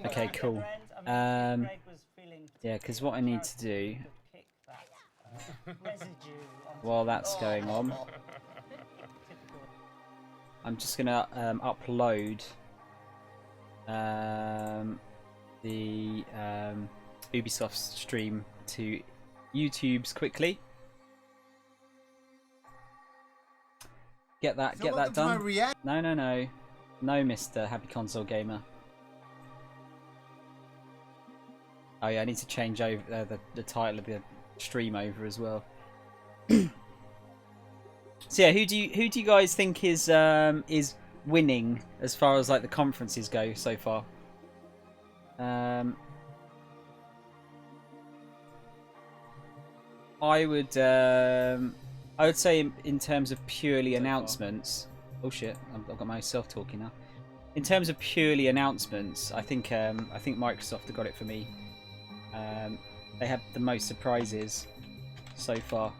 Okay, cool. Yeah, because what I need to do while that's going on, I'm just gonna upload the Ubisoft stream to YouTube's quickly. Get that done. No, Mr. Happy Console Gamer. Oh yeah, I need to change over the title of the stream over as well. So yeah, who do you guys think is winning as far as like the conferences go so far? I would say in terms of purely announcements. Oh shit! I've got myself talking now. In terms of purely announcements, I think Microsoft have got it for me. They had the most surprises so far.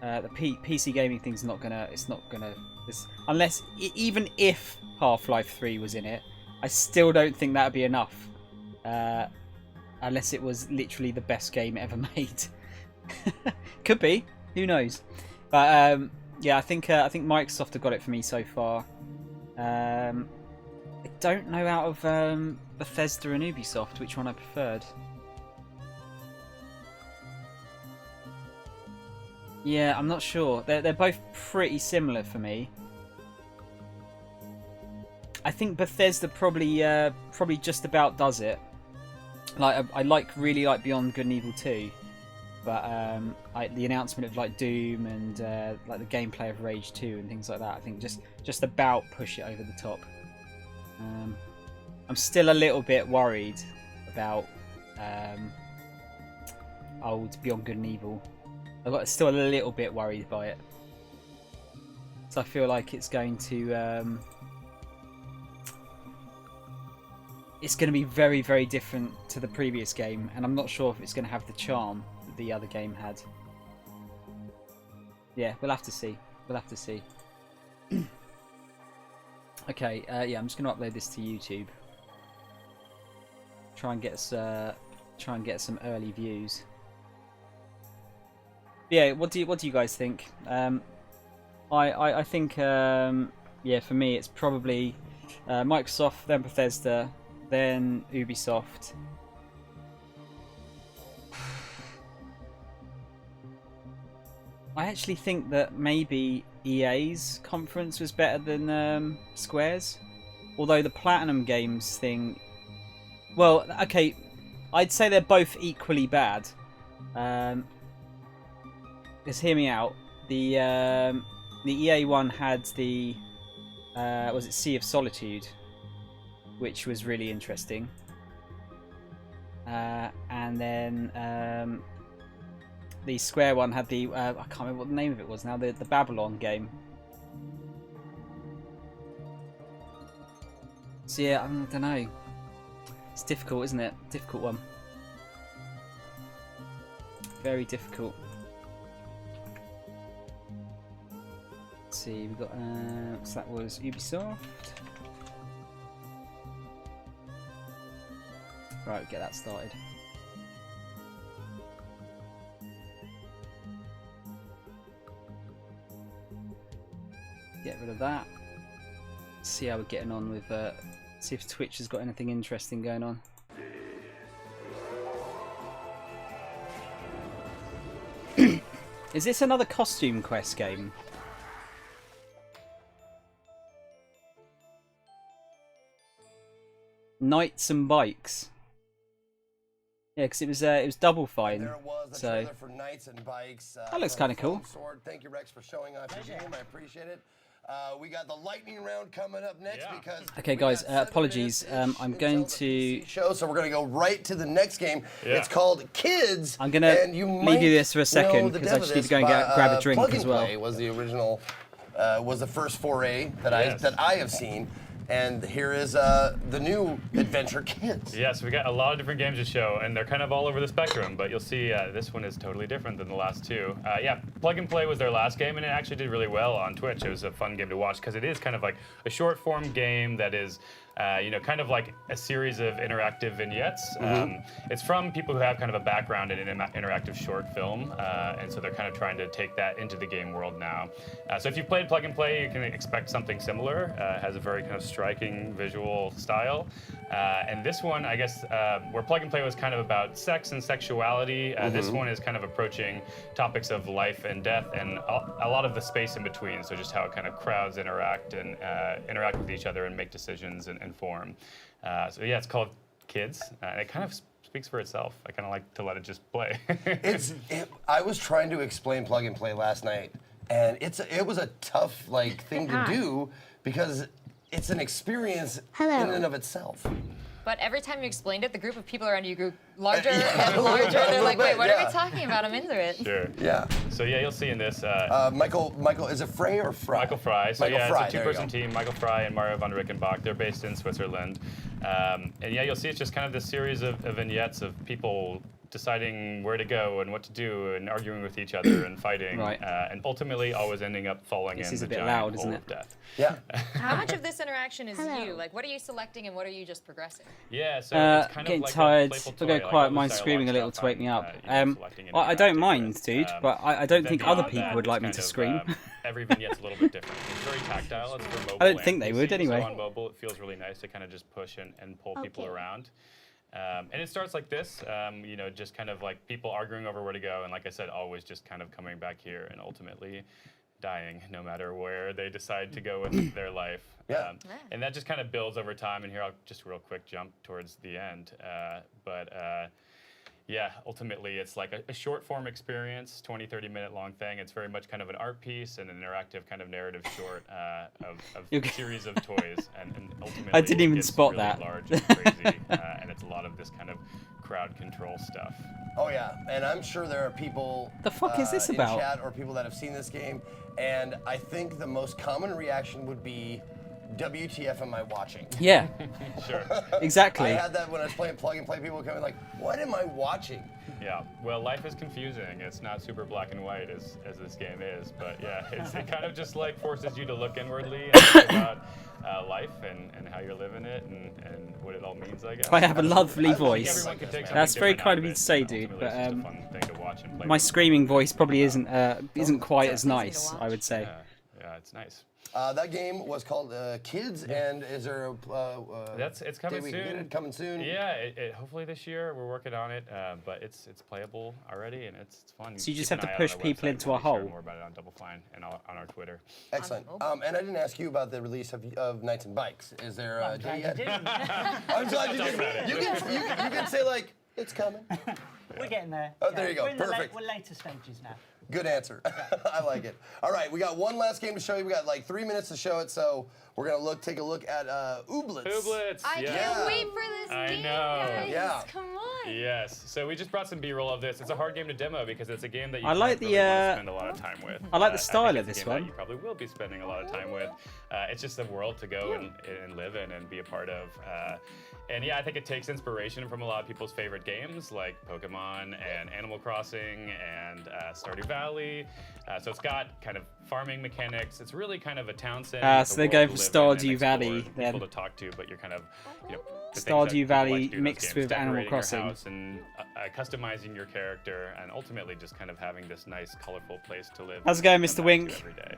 The PC gaming thing's not gonna. It's not gonna. Unless even if Half-Life 3 was in it, I still don't think that'd be enough. Unless it was literally the best game ever made. Could be. Who knows? But yeah, I think Microsoft have got it for me so far. I don't know out of Bethesda and Ubisoft which one I preferred. Yeah, I'm not sure. They're both pretty similar for me. I think Bethesda probably just about does it. Like I really like Beyond Good and Evil 2, but the announcement of like Doom and like the gameplay of Rage 2 and things like that, I think just about push it over the top. I'm still a little bit worried about old Beyond Good and Evil. I'm still a little bit worried by it. So I feel like it's going to be very, very different to the previous game, and I'm not sure if it's going to have the charm that the other game had. Yeah, we'll have to see. We'll have to see. Okay, yeah, I'm just going to upload this to YouTube. Try and get some early views. Yeah, what do you guys think? I think yeah, for me it's probably Microsoft, then Bethesda, then Ubisoft. I actually think that maybe EA's conference was better than Square's, although the Platinum Games thing. Well, okay, I'd say they're both equally bad. Just hear me out. The EA one had the was it Sea of Solitude, which was really interesting. And then the Square one had the I can't remember what the name of it was now. The Babylon game. So yeah, I don't know. It's difficult, isn't it? Difficult one. Very difficult. Let's see, we got so that was Ubisoft. Right, get that started. Get rid of that. See how we're getting on with. See if Twitch has got anything interesting going on. Is this another costume quest game? Knights and bikes. Yeah, because it was Double Fine. So for Knights and Bikes, that looks kind of cool. Thank you, Rex, for showing off your game. I appreciate it. We got the lightning round coming up next because. Okay, guys, apologies. I'm going to show, so we're going to go right to the next game. Yeah. It's called Kids. I'm going to leave you this for a second because I just need to go and grab a drink as well. Was the original, was the first foray that I have seen. And here is the new Adventure Kids. Yeah, so we got a lot of different games to show, and they're kind of all over the spectrum, but you'll see this one is totally different than the last two. Yeah, Plug and Play was their last game, and it actually did really well on Twitch. It was a fun game to watch because it is kind of like a short-form game that is kind of like a series of interactive vignettes. It's from people who have kind of a background in an interactive short film, and so they're kind of trying to take that into the game world now. So if you've played Plug and Play, you can expect something similar. It has a very kind of striking visual style. And this one, I guess, where Plug and Play was kind of about sex and sexuality, this one is kind of approaching topics of life and death and a lot of the space in between. So just how kind of crowds interact and interact with each other and make decisions and form. So yeah, it's called Kids, and it kind of speaks for itself. I kind of like to let it just play. I was trying to explain Plug and Play last night, and it was a tough thing to do because it's an experience in and of itself. But every time you explained it, the group of people around you grew larger and larger. They're like, wait, what are we talking about? I'm into it. Sure. Yeah. So yeah, you'll see in this. Michael, is it Frey or Fry? Michael Fry. So Michael yeah, Fry, it's a two-person team. Michael Fry and Mario van Rickenbach. They're based in Switzerland. And yeah, you'll see it's just kind of this series of vignettes of people deciding where to go and what to do and arguing with each other and fighting. Right. And ultimately always ending up falling in the bit giant loud, hole isn't of it? death. Yeah. How much of this interaction is you? Like, what are you selecting and what are you just progressing? Yeah, so it's kind getting of like tired. a playful I'll toy, go like quiet. all the Mine's dialogue screaming a little stuff to wake me up. selecting and Well, I don't interacting mind, with. dude, but I don't Then think other beyond people that, would like it's me kind to of, scream. Every vignette's a little bit different. It's very tactile. It's for mobile. I don't think they and would PC, anyway. So on mobile, it feels really nice to kind of just push and pull people around. And it starts like this, just kind of like people arguing over where to go, and like I said, always just kind of coming back here and ultimately dying no matter where they decide to go with their life. Yeah. And that just kind of builds over time, and here I'll just real quick jump towards the end. Yeah, ultimately it's like a short form experience, 20, 30-minute long thing. It's very much kind of an art piece and an interactive kind of narrative short of a series of toys. And ultimately I didn't even it gets spot really that. large and crazy, and it's a lot of this kind of crowd control stuff. Oh yeah, and I'm sure there are people The fuck is this in about? chat or people that have seen this game, and I think the most common reaction would be, WTF am I watching? Yeah, Sure. exactly. I had that when I was playing Plug and Play. People were coming like, what am I watching? Yeah, well, life is confusing. It's not super black and white as this game is, but yeah, it kind of just like forces you to look inwardly and think about life and how you're living it and what it all means, I guess. I have a lovely I think voice. Everyone can take That's something very different kind out of you it, to say, and dude, ultimately but it's just a fun thing to watch and play my with. screaming voice probably isn't quite as easy to nice, I would say. Yeah, it's nice. That game was called Kids, and is there a It's coming day we can get soon. it? Coming soon? Yeah, it hopefully this year. We're working on it, but it's playable already and it's fun. So you just Keep have to an eye out push on our people website. into a We'll be sharing hole. More about it on Double Fine and on our Twitter. Excellent. And I didn't ask you about the release of Knights and Bikes. Is there a day yet? I'm glad you did. You can say like, it's coming. We're getting there. Oh, there you go. We're in the Perfect. we're later stages now. Good answer. I like it. All right, we got one last game to show you. We got like 3 minutes to show it, so we're gonna take a look at Ooblets. Ooblets. I can't wait for this I game, know. guys. Yeah. Come on. Yes. So we just brought some B-roll of this. It's a hard game to demo because it's a game that you I like really the, want to spend a lot of time with. I like the think style it's of a this game that one. You probably will be spending a lot of time with. It's just a world to go and live in and be a part of. And yeah, I think it takes inspiration from a lot of people's favorite games like Pokemon and Animal Crossing and Stardew Valley. So it's got kind of farming mechanics. It's really kind of a town setting. It's so a they're world going to for live in and Stardew Valley, explore, then. people to talk to, but you're kind of, the things that Stardew people like Valley to do in those mixed games, with Animal decorating your Crossing. house and customizing your character, and ultimately just kind of having this nice, colorful place to live. How's it going, and Mr. come back Wink? to every day.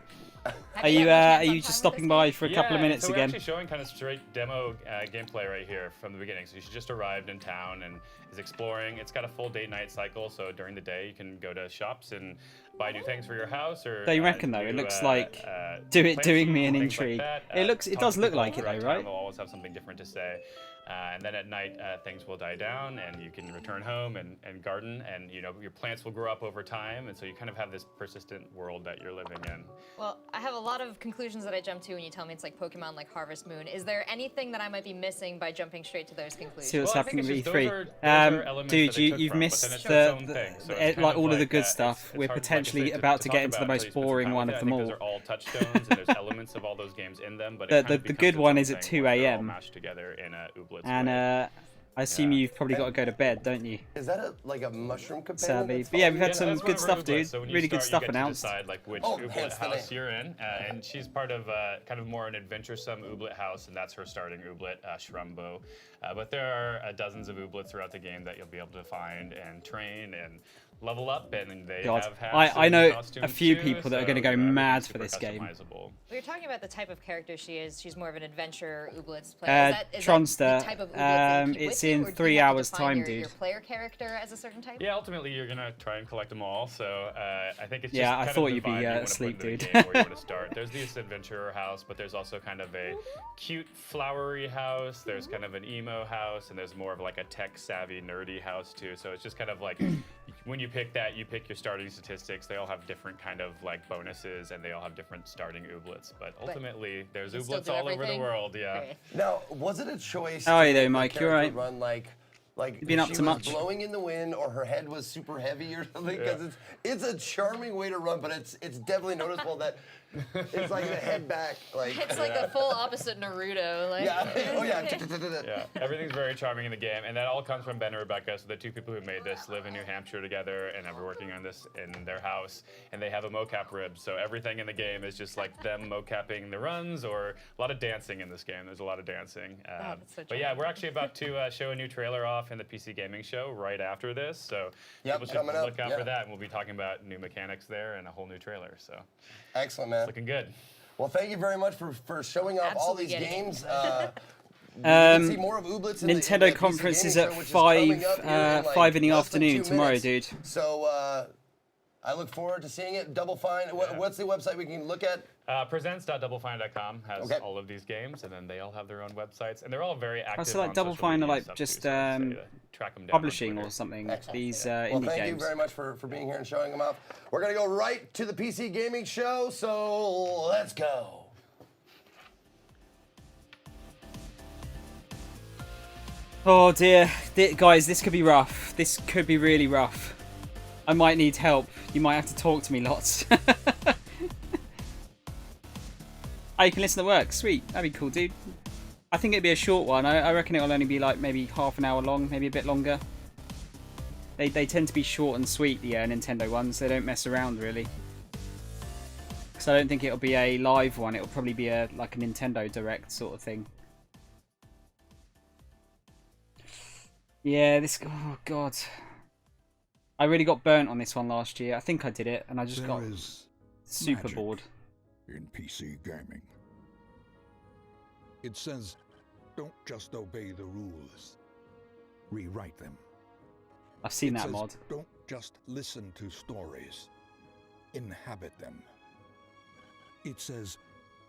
Are you just stopping by for a couple of minutes so again? We're actually showing kind of straight demo gameplay right here from the beginning. So she just arrived in town and is exploring. It's got a full day-night cycle, so during the day you can go to shops and buy new things for your house. Or Don't you reckon though? It looks like doing me an intrigue. It does look like it though, right? always have something different to say. And then at night, things will die down, and you can return home and garden, and your plants will grow up over time, and so you kind of have this persistent world that you're living in. Well, I have a lot of conclusions that I jump to when you tell me it's like Pokemon, like Harvest Moon. Is there anything that I might be missing by jumping straight to those conclusions? See what's Well, I think happening it's with just E3. those are elements Dude, that they took you've from, but missed then it's its own thing. So it's kind like of all of the like, good it's stuff. We're hard, like I potentially said, about to get talk into the about most until you spend some boring time one with of it. them I think all. those are all touchstones, and there's elements of all those games in them, but The- it kind the of becomes good its one own is at thing 2 once they're all a.m. mashed together in a Ooblets And way. I assume Yeah. you've probably got to go to bed, don't you? Is that like a mushroom companion? Sadly. that's But yeah, following we've you? had some that's good one of her stuff, dude. Ooblets. So when you Really good start, stuff you get announced. To decide like which Oh, Ooblet hence the house name. you're in, and she's part of kind of more an adventuresome Ooblet house, and that's her starting Ooblet, Shrumbo. But there are dozens of Ooblets throughout the game that you'll be able to find and train and level up, and they God. have hats I and know costumes a few too, people that are so, going to go everything's mad for super this game. customizable. Well, you're talking about the type of character she is. She's more of an adventure Ooblets player. Is that Tronster. the type of Ooblets that you keep It's with you, in or do you 3 have to hours define time, your dude. player character as a certain type? Yeah, ultimately you're gonna try and collect them all. So I think it's just Yeah, I kind thought of the you'd be, vibe you wanna asleep, put into the dude. game where you want to start. There's this adventurer house, but there's also kind of a cute flowery house. There's kind of an emo house, and there's more of like a tech savvy nerdy house too. So it's just kind of like when you pick that, you pick your starting statistics. They all have different kind of like bonuses, and they all have different starting Ooblets. But ultimately, there's you still Ooblets do all over the everything? world. Yeah. Okay. Now, was it a choice? How are you to there, make the Mike? You all character right? Run like been up she to was much? blowing in the wind, or her head was super heavy, or something? Because it's a charming way to run, but it's definitely noticeable that it's like the head back, like. It's like the full opposite Naruto. Like, Yeah. Oh yeah. Yeah, everything's very charming in the game, and that all comes from Ben and Rebecca. So the two people who made this live in New Hampshire together, and are working on this in their house, and they have a mocap rib. So everything in the game is just like them mocapping the runs, or a lot of dancing in this game. There's a lot of dancing. that's so but yeah, we're actually about to show a new trailer off in the PC Gaming Show right after this. So Yep, people should coming up, look out yeah. for that, and we'll be talking about new mechanics there and a whole new trailer. So Excellent, man. looking good. Well, thank you very much for showing off all Absolutely these getting games. You can see more of Ooblets in Nintendo the PC conference Gaming is at Show, which is coming up here in, 5 in the less than afternoon 2 tomorrow, minutes. dude. So I look forward to seeing it. Double Fine. What's the website we can look at? Presents.doublefine.com has Okay. all of these games, and then they all have their own websites, and they're all very active. so like on Double social Fine are media like stuff just too, so I'd say to track 'em down on publishing Twitter. or something. Excellent. These Well, indie thank you games. very much for being here and showing them off. We're going to go right to the PC Gaming Show, so let's go. Oh dear, guys, this could be rough. This could be really rough. I might need help. You might have to talk to me lots. Oh, you can listen to work. Sweet, that'd be cool, dude. I think it'd be a short one. I reckon it'll only be like maybe half an hour long, maybe a bit longer. They tend to be short and sweet, the Nintendo ones. They don't mess around really. So I don't think it'll be a live one. It'll probably be like a Nintendo Direct sort of thing. Yeah, oh god. I really got burnt on this one last year. I think I did it, and I just got super magic bored. in PC gaming. It says, don't just obey the rules, rewrite them. I've seen It that says, mod. don't just listen to stories, inhabit them. It says,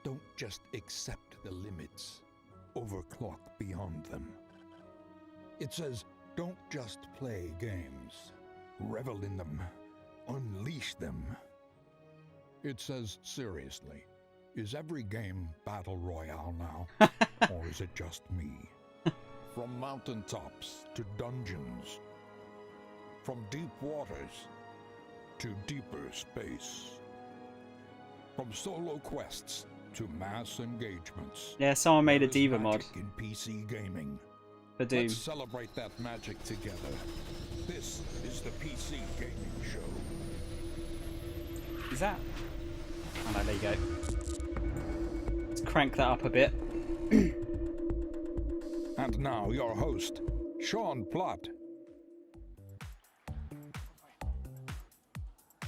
don't just accept the limits, overclock beyond them. It says, don't just play games, revel in them, unleash them. It says, seriously, is every game Battle Royale now? Or is it just me? From mountaintops to dungeons, from deep waters to deeper space, from solo quests to mass engagements. Yeah, someone made a There is Diva mod magic in PC gaming. for Doom. Let's celebrate that magic together. This is the PC Gaming Show. Is that? Oh no, there you go. Let's crank that up a bit. And now your host, Sean Platt.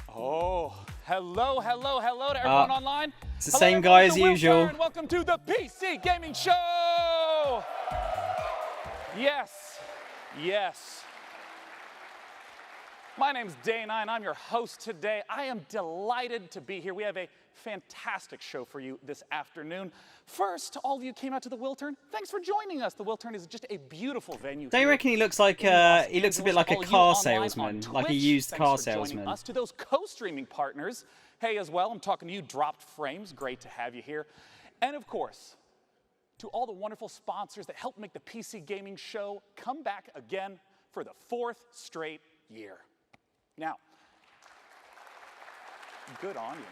Oh, hello to everyone online. It's the Hello, same everyone guy in as the usual. wheelchair, and welcome to the PC Gaming Show. Yes. My name's Dana, and I'm your host today. I am delighted to be here. We have a fantastic show for you this afternoon. First, all of you came out to the Wiltern. Thanks for joining us. The Wiltern is just a beautiful venue. Don't you reckon he looks like he looks a bit like a car salesman, like a used car salesman? Us to those co-streaming partners. Hey, as well, I'm talking to you, Dropped Frames. Great to have you here. And of course, to all the wonderful sponsors that help make the PC Gaming Show come back again for the 4th straight year. Now, good on you.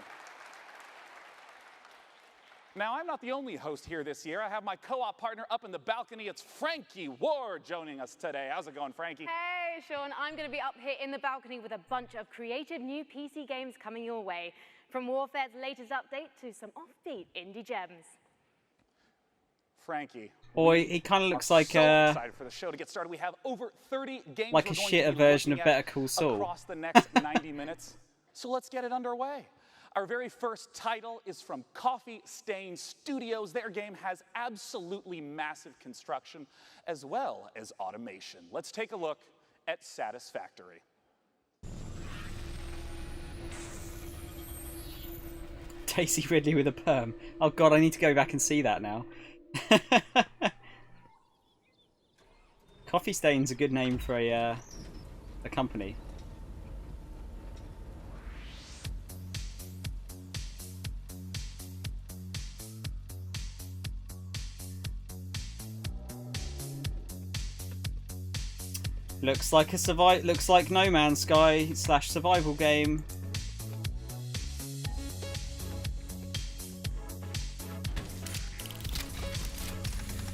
Now, I'm not the only host here this year. I have my co-op partner up in the balcony. It's Frankie Ward joining us today. How's it going, Frankie? Hey, Sean. I'm going to be up here in the balcony with a bunch of creative new PC games coming your way. From Warfare's latest update to some offbeat indie gems. Frankie. Boy, he kind of looks like so excited for the show to get started. We have over 30 games like a shitter version of Better Call Saul across the next 90 minutes. So let's get it underway. Our very first title is from Coffee Stain Studios. Their game has absolutely massive construction as well as automation. Let's take a look at Satisfactory. Daisy Ridley with a perm. Oh god, I need to go back and see that now. Coffee Stain's a good name for a company. Looks like No Man's Sky / survival game.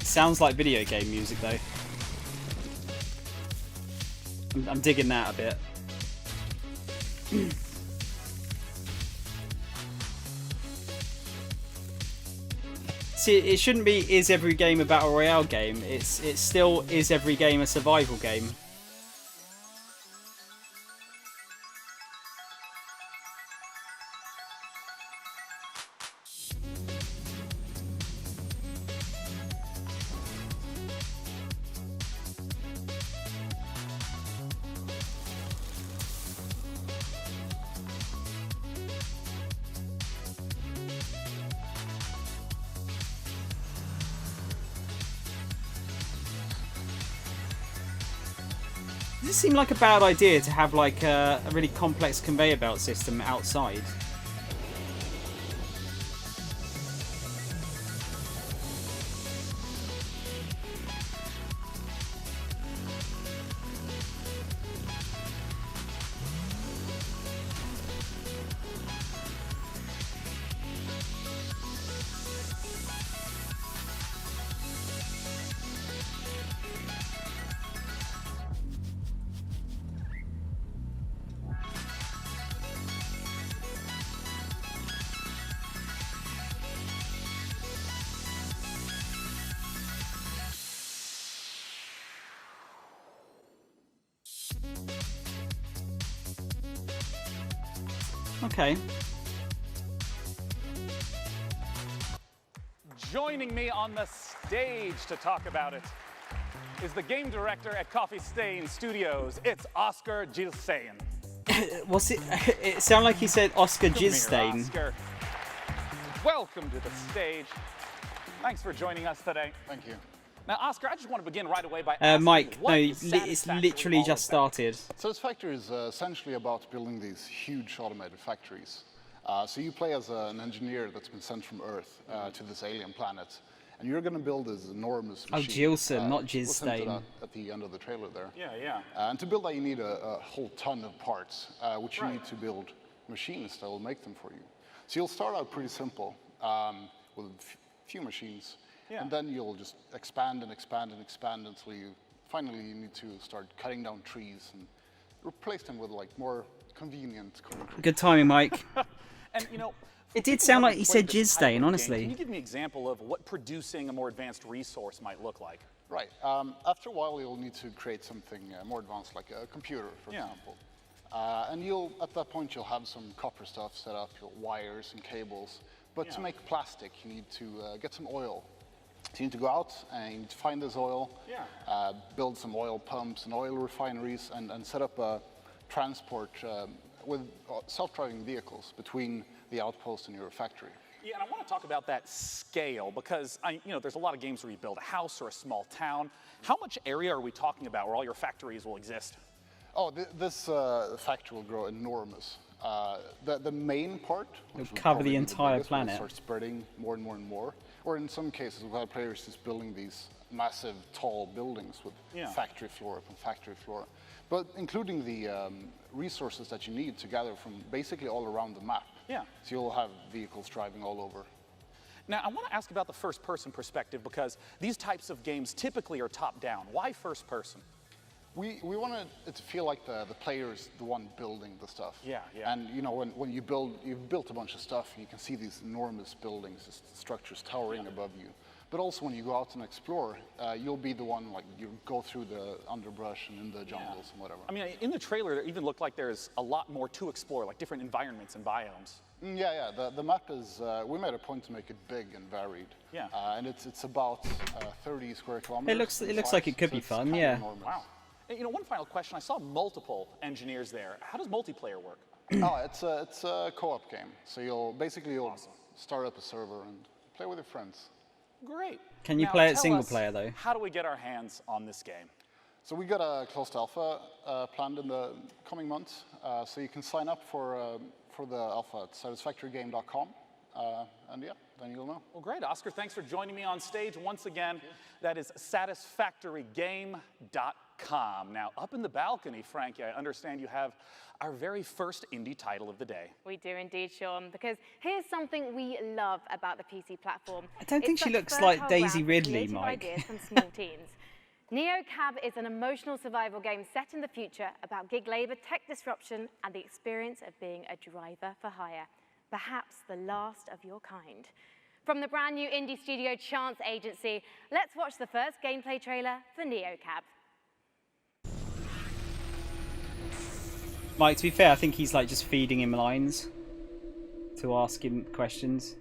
Sounds like video game music though. I'm digging that a bit. See, it shouldn't be is every game a battle royale game. It still is every game a survival game. Does it seem like a bad idea to have like a really complex conveyor belt system outside? Okay. Joining me on the stage to talk about it is the game director at Coffee Stain Studios. It's Oscar Gilstain. What's it? It sounded like he said Oscar Gilstain. Oscar. Welcome to the stage. Thanks for joining us today. Thank you. Now, Oscar, I just want to begin right away by asking Mike, what no, is it's Satisfactory literally all just about? started. Satisfactory is essentially about building these huge automated factories. So you play as an engineer that's been sent from Earth to this alien planet, and you're going to build this enormous machine. Oh, Gilson, not Gilstain. At the end of the trailer there. Yeah, yeah. And to build that, you need a whole ton of parts, which you need to build machines that will make them for you. So you'll start out pretty simple with a few machines. Yeah. And then you'll just expand and expand and expand until you finally need to start cutting down trees and replace them with like more convenient concrete. Good timing, Mike. And you know, It did sound like he said jizz stain, honestly. Can you give me an example of what producing a more advanced resource might look like? Right. After a while, you'll need to create something more advanced, like a computer, for example. And at that point, you'll have some copper stuff set up, your wires and cables. But to make plastic, you need to get some oil. So you need to go out and you need to find this oil, build some oil pumps and oil refineries, and set up a transport with self-driving vehicles between the outpost and your factory. Yeah, and I want to talk about that scale because there's a lot of games where you build a house or a small town. How much area are we talking about where all your factories will exist? Oh, this factory will grow enormous. The main part, which It'll will cover the probably be entire biggest, will planet. start spreading more and more and more. Or in some cases, we'll have players just building these massive, tall buildings with factory floor upon factory floor. But including the resources that you need to gather from basically all around the map. Yeah. So you'll have vehicles driving all over. Now, I want to ask about the first-person perspective because these types of games typically are top-down. Why first-person? We wanted it to feel like the player's the one building the stuff. Yeah, yeah. And when you've built a bunch of stuff, you can see these enormous buildings, just structures towering above you. But also when you go out and explore, you'll be the one, like, you go through the underbrush and in the jungles and whatever. I mean, in the trailer, it even looked like there's a lot more to explore, like different environments and biomes. Yeah. The map is, we made a point to make it big and varied. Yeah. And it's about 30 square kilometers. It looks like it could be fun, yeah. Enormous. Wow. And, one final question. I saw multiple engineers there. How does multiplayer work? It's a co-op game. So you'll start up a server and play with your friends. Great. Can you Now, play it tell single us, player though? How do we get our hands on this game? So we got a closed alpha planned in the coming months. So you can sign up for the alpha at satisfactorygame.com. And yeah, then you'll know. Well, great. Oscar, thanks for joining me on stage once again. That is satisfactorygame.com. Now, up in the balcony, Frankie, I understand you have our very first indie title of the day. We do indeed, Sean, because here's something we love about the PC platform. I don't think It's she such looks like fertile Daisy ground for Ridley, creative Mike. ideas from small teams. NeoCab is an emotional survival game set in the future about gig labor, tech disruption, and the experience of being a driver for hire. Perhaps the last of your kind. From the brand new indie studio Chance Agency, let's watch the first gameplay trailer for NeoCab. Mike, to be fair, I think he's like just feeding him lines to ask him questions.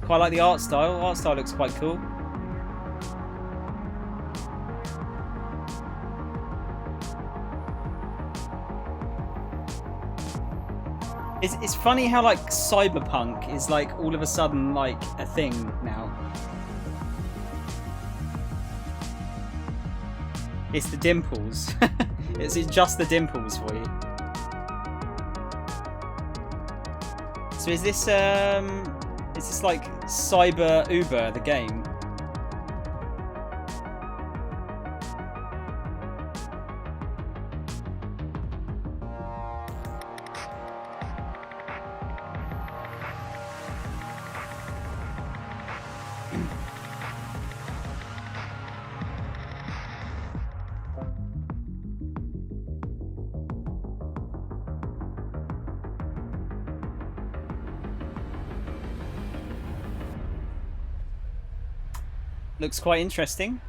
Quite like the art style. Art style looks quite cool. It's funny how like cyberpunk is like all of a sudden like a thing now. It's the dimples. It's just the dimples for you. So is this like Cyber Uber, the game? Looks quite interesting.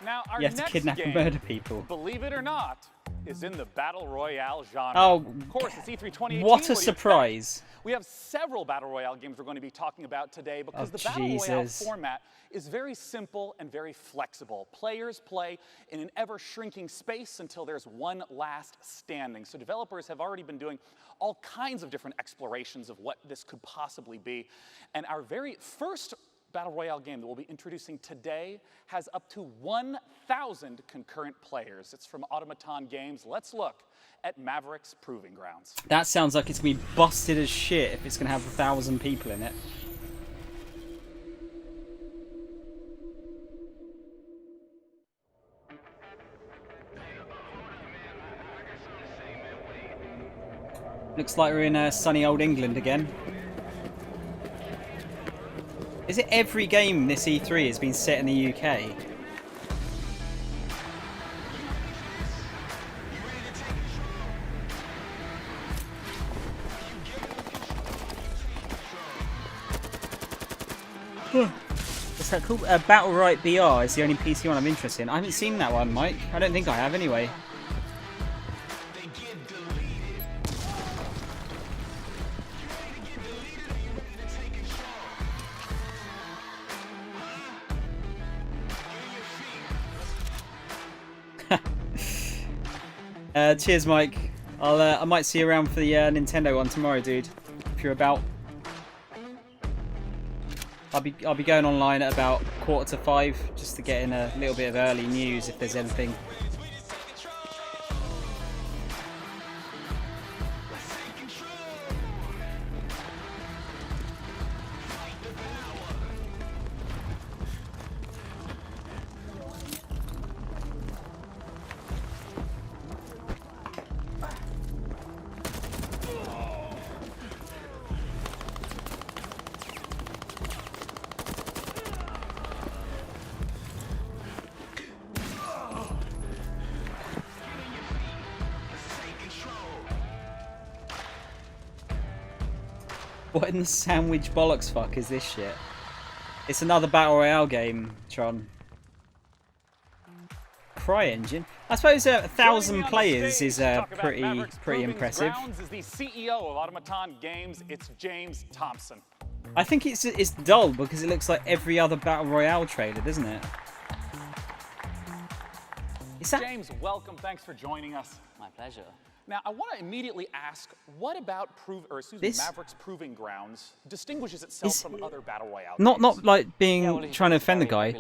Now, our You have to next kidnap game, and murder people. believe it or not, is in the Battle Royale genre. Oh, of course, it's E3 2018. what a do you expect? surprise. We have several Battle Royale games we're going to be talking about today because Oh, the Battle Royale Jesus. format is very simple and very flexible. Players play in an ever-shrinking space until there's one last standing. So developers have already been doing all kinds of different explorations of what this could possibly be. And our very first Battle Royale game that we'll be introducing today has up to 1,000 concurrent players. It's from Automaton Games. Let's look at Maverick's Proving Grounds. That sounds like it's going to be busted as shit if it's going to have 1,000 people in it. Looks like we're in sunny old England again. Is it every game this E3 has been set in the UK? What's that called? Battle Right BR is the only PC one I'm interested in. I haven't seen that one, Mike. I don't think I have anyway. Cheers, Mike. I might see you around for the Nintendo one tomorrow, dude. If you're about. I'll be going online at about 4:45 just to get in a little bit of early news if there's anything. What in the sandwich bollocks fuck is this shit? It's another battle royale game, Tron. CryEngine. I suppose 1,000 players is pretty impressive. Grounds is the CEO of Automaton Games. It's James Thompson. I think it's dull because it looks like every other battle royale trailer, doesn't it? James, welcome. Thanks for joining us. My pleasure. Now, I want to immediately ask, what about Maverick's Proving Grounds distinguishes itself from other battle royale games? Not like trying to offend the guy.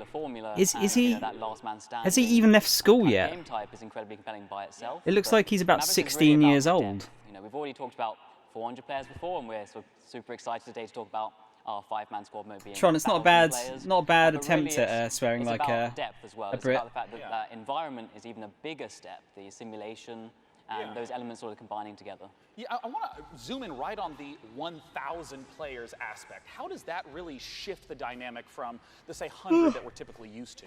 Is he? Has he even left school yet? Game type is incredibly compelling by itself. It looks like he's about 16 years old. You know, we've already talked about 400 players before, and we're sort of super excited today to talk about our 5-man squad mode being. Tron, it's not a bad attempt at swearing like a depth as well. a It's Brit. about the fact that that environment is even a bigger step. The simulation. And those elements sort of combining together. Yeah, I want to zoom in right on the 1,000 players aspect. How does that really shift the dynamic from the, say, 100 that we're typically used to?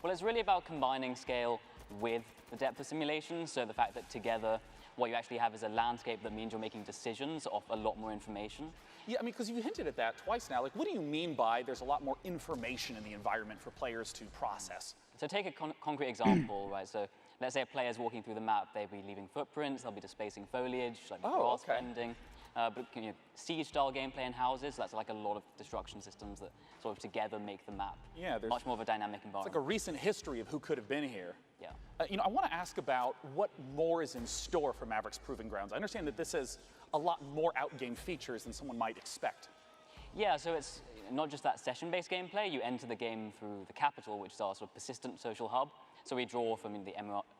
Well, it's really about combining scale with the depth of simulation. So the fact that together, what you actually have is a landscape that means you're making decisions off a lot more information. Yeah, I mean, because you hinted at that twice now. Like, what do you mean by there's a lot more information in the environment for players to process? So take a concrete example, right? So let's say a player's walking through the map, they'll be leaving footprints, they'll be displacing foliage, like grass bending. But siege-style gameplay in houses, so that's like a lot of destruction systems that sort of together make the map much more of a dynamic environment. It's like a recent history of who could have been here. Yeah. I want to ask about what more is in store for Maverick's Proving Grounds. I understand that this has a lot more out-game features than someone might expect. Yeah, so it's not just that session-based gameplay. You enter the game through the capital, which is our sort of persistent social hub. So we draw from the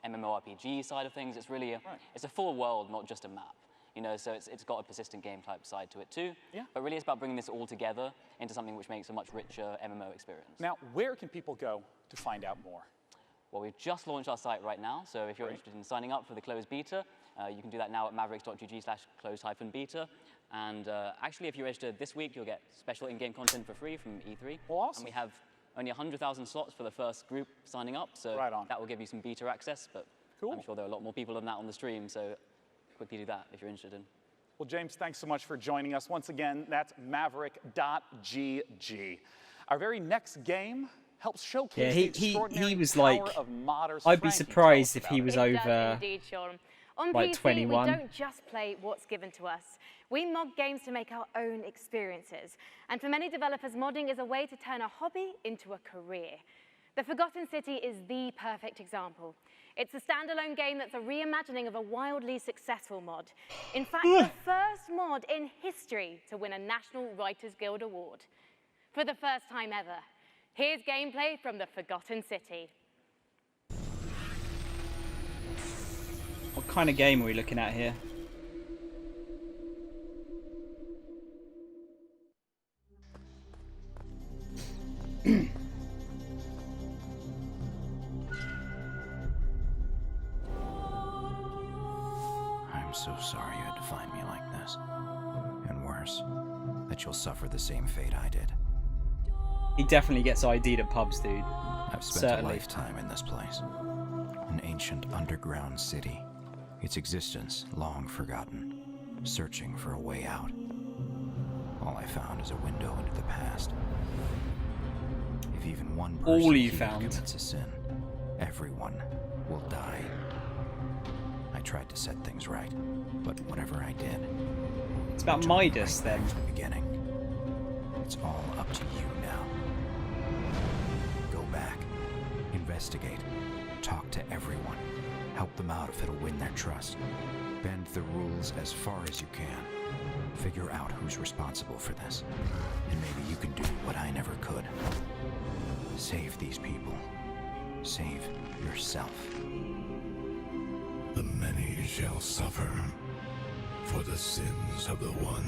MMORPG side of things. It's really it's a full world, not just a map. So it's got a persistent game type side to it too. Yeah. But really, it's about bringing this all together into something which makes a much richer MMO experience. Now, where can people go to find out more? Well, we've just launched our site right now. So if you're interested in signing up for the closed beta, you can do that now at mavericks.gg/closed-beta. And actually, if you register this week, you'll get special in-game content for free from E3. Well, awesome. And we have only 100,000 slots for the first group signing up, so that will give you some beta access, but I'm sure there are a lot more people than that on the stream, so quickly do that if you're interested in. Well, James, thanks so much for joining us. Once again, that's maverick.gg. Our very next game helps showcase the extraordinary he was power like, of modders. I'd be surprised if he was It over does indeed, Sean. On like PC, 21. we don't just play what's given to us. We mod games to make our own experiences. And for many developers, modding is a way to turn a hobby into a career. The Forgotten City is the perfect example. It's a standalone game that's a reimagining of a wildly successful mod. In fact, the first mod in history to win a National Writers Guild Award. For the first time ever, here's gameplay from the Forgotten City. What kind of game are we looking at here? I'm so sorry you had to find me like this. And worse, that you'll suffer the same fate I did. He definitely gets ID'd at pubs, dude. I've spent a lifetime in this place. An ancient underground city. Its existence long forgotten. Searching for a way out. All I found is a window into the past. If even one person commits a sin, everyone will die. I tried to set things right, but whatever I did, it's about Midas then. The beginning. It's all up to you now. Go back, investigate, talk to everyone, Help them out if it'll win their trust. Bend the rules as far as you can. Figure out who's responsible for this. And maybe you can do what I never could. Save these people. Save yourself. The many shall suffer for the sins of the one.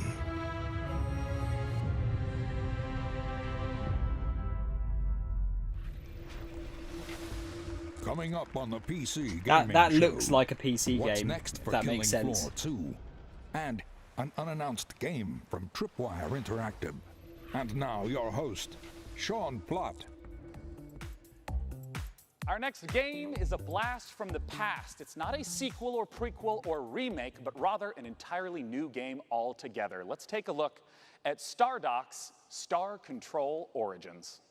Coming up on the PC gaming That show, looks like a PC what's game. next for That Killing makes sense. Floor 2? And an unannounced game from Tripwire Interactive. And now your host, Sean Plott. Our next game is a blast from the past. It's not a sequel or prequel or remake, but rather an entirely new game altogether. Let's take a look at Stardoc's Star Control Origins.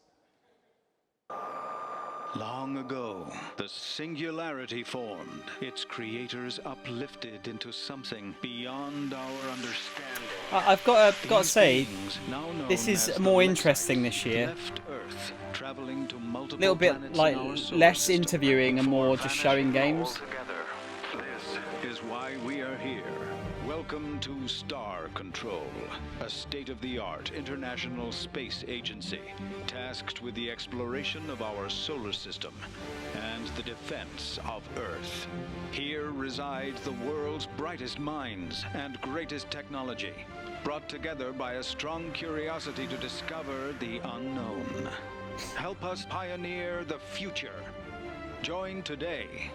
Long ago, the Singularity formed, its creators uplifted into something beyond our understanding. I've got to say, beings, now known this is as more the interesting this year. left Earth, traveling to A multiple little bit planets like in our solar less system interviewing and more before just showing vanishing games. altogether. This is why we are here. Welcome to Star Control, a state-of-the-art international space agency tasked with the exploration of our solar system and the defense of Earth. Here resides the world's brightest minds and greatest technology, brought together by a strong curiosity to discover the unknown. Help us pioneer the future. Join today.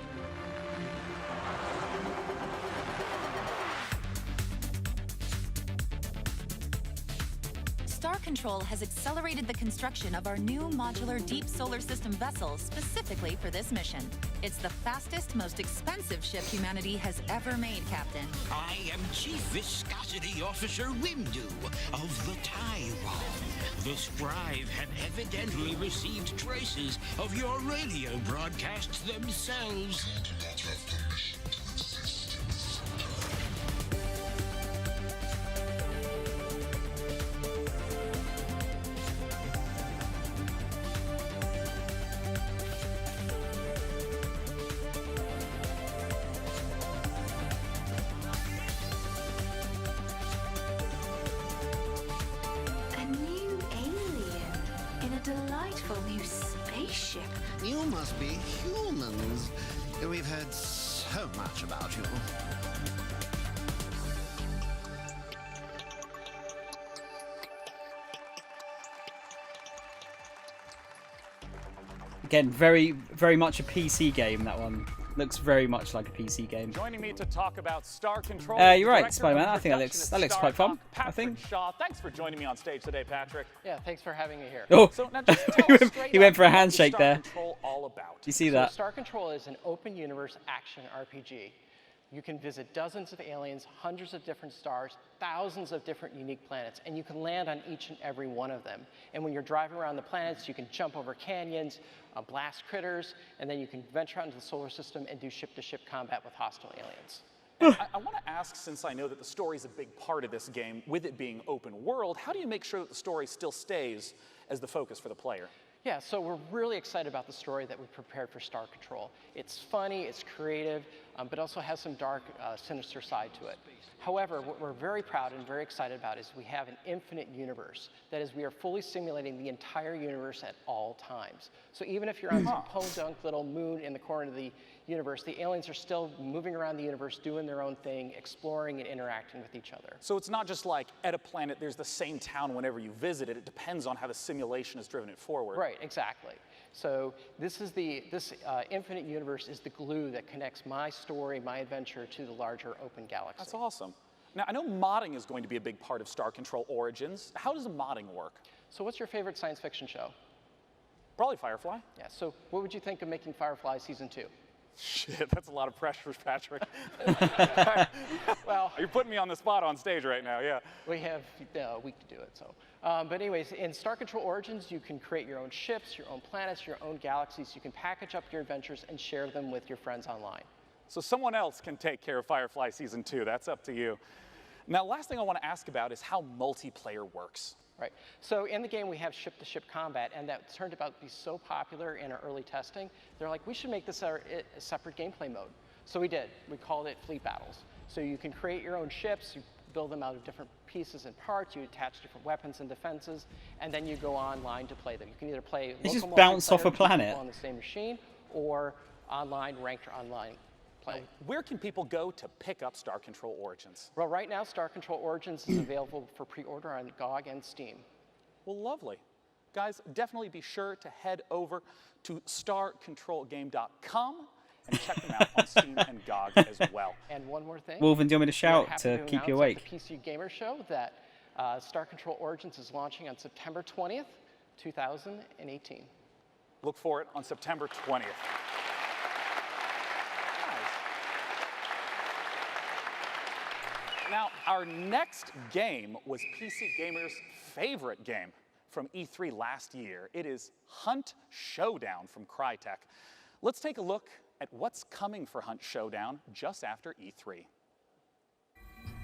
Star Control has accelerated the construction of our new modular deep solar system vessel specifically for this mission. It's the fastest, most expensive ship humanity has ever made, Captain. I am Chief Viscosity Officer Windu of the Tyrone. The Scribe have evidently received traces of your radio broadcasts themselves. You must be humans. We've heard so much about you. Again, very much a PC game, that one. Looks very much like a PC game. Joining me to talk about Star Control. You're right, Director Spider-Man. of I think that looks quite fun. Patrick I think. Shaw, thanks for joining me on stage today, Patrick. Yeah, thanks for having me here. Oh, So now just tell us straight he went up, for a what is handshake Star there. Control all about? You see So that? Star Control is an open universe action RPG. You can visit dozens of aliens, hundreds of different stars, thousands of different unique planets, and you can land on each and every one of them. And when you're driving around the planets, you can jump over canyons, blast critters, and then you can venture out into the solar system and do ship-to-ship combat with hostile aliens. I want to ask, since I know that the story is a big part of this game, with it being open world, how do you make sure that the story still stays as the focus for the player? Yeah, so we're really excited about the story that we prepared for Star Control. It's funny, it's creative, but also has some dark, sinister side to it. However, what we're very proud and very excited about is we have an infinite universe. That is, we are fully simulating the entire universe at all times. So even if you're on some podunk little moon in the corner of the universe, the aliens are still moving around the universe, doing their own thing, exploring and interacting with each other. So it's not just like at a planet, there's the same town whenever you visit it. It depends on how the simulation has driven it forward. Right, exactly. So this infinite universe is the glue that connects my story, my adventure, to the larger open galaxy. That's awesome. Now, I know modding is going to be a big part of Star Control Origins. How does modding work? So what's your favorite science fiction show? Probably Firefly. Yeah, so what would you think of making Firefly Season 2? Shit, that's a lot of pressure, Patrick. Well, you're putting me on the spot on stage right now, yeah. We have a week to do it, so. But anyways, in Star Control Origins, you can create your own ships, your own planets, your own galaxies. You can package up your adventures and share them with your friends online. So someone else can take care of Firefly Season 2. That's up to you. Now, last thing I want to ask about is how multiplayer works. Right. So in the game, we have ship-to-ship combat, and that turned out to be so popular in our early testing. They're like, we should make this a separate gameplay mode. So we did. We called it Fleet Battles. So you can create your own ships, you build them out of different pieces and parts, you attach different weapons and defenses, and then you go online to play them. You can either play They local just bounce off a multiplayer, planet. on the same machine, or online, ranked or online play. Where can people go to pick up Star Control Origins? Well, right now, Star Control Origins is available for pre-order on GOG and Steam. Well, lovely. Guys, definitely be sure to head over to starcontrolgame.com and check them out on Steam and GOG as well. And one more thing. Wolven, do you want me to we're shout happy to keep you announce awake? at the PC Gamer Show that Star Control Origins is launching on September 20th, 2018. Look for it on September 20th. Now, our next game was PC Gamer's favorite game from E3 last year. It is Hunt Showdown from Crytek. Let's take a look at what's coming for Hunt Showdown just after E3.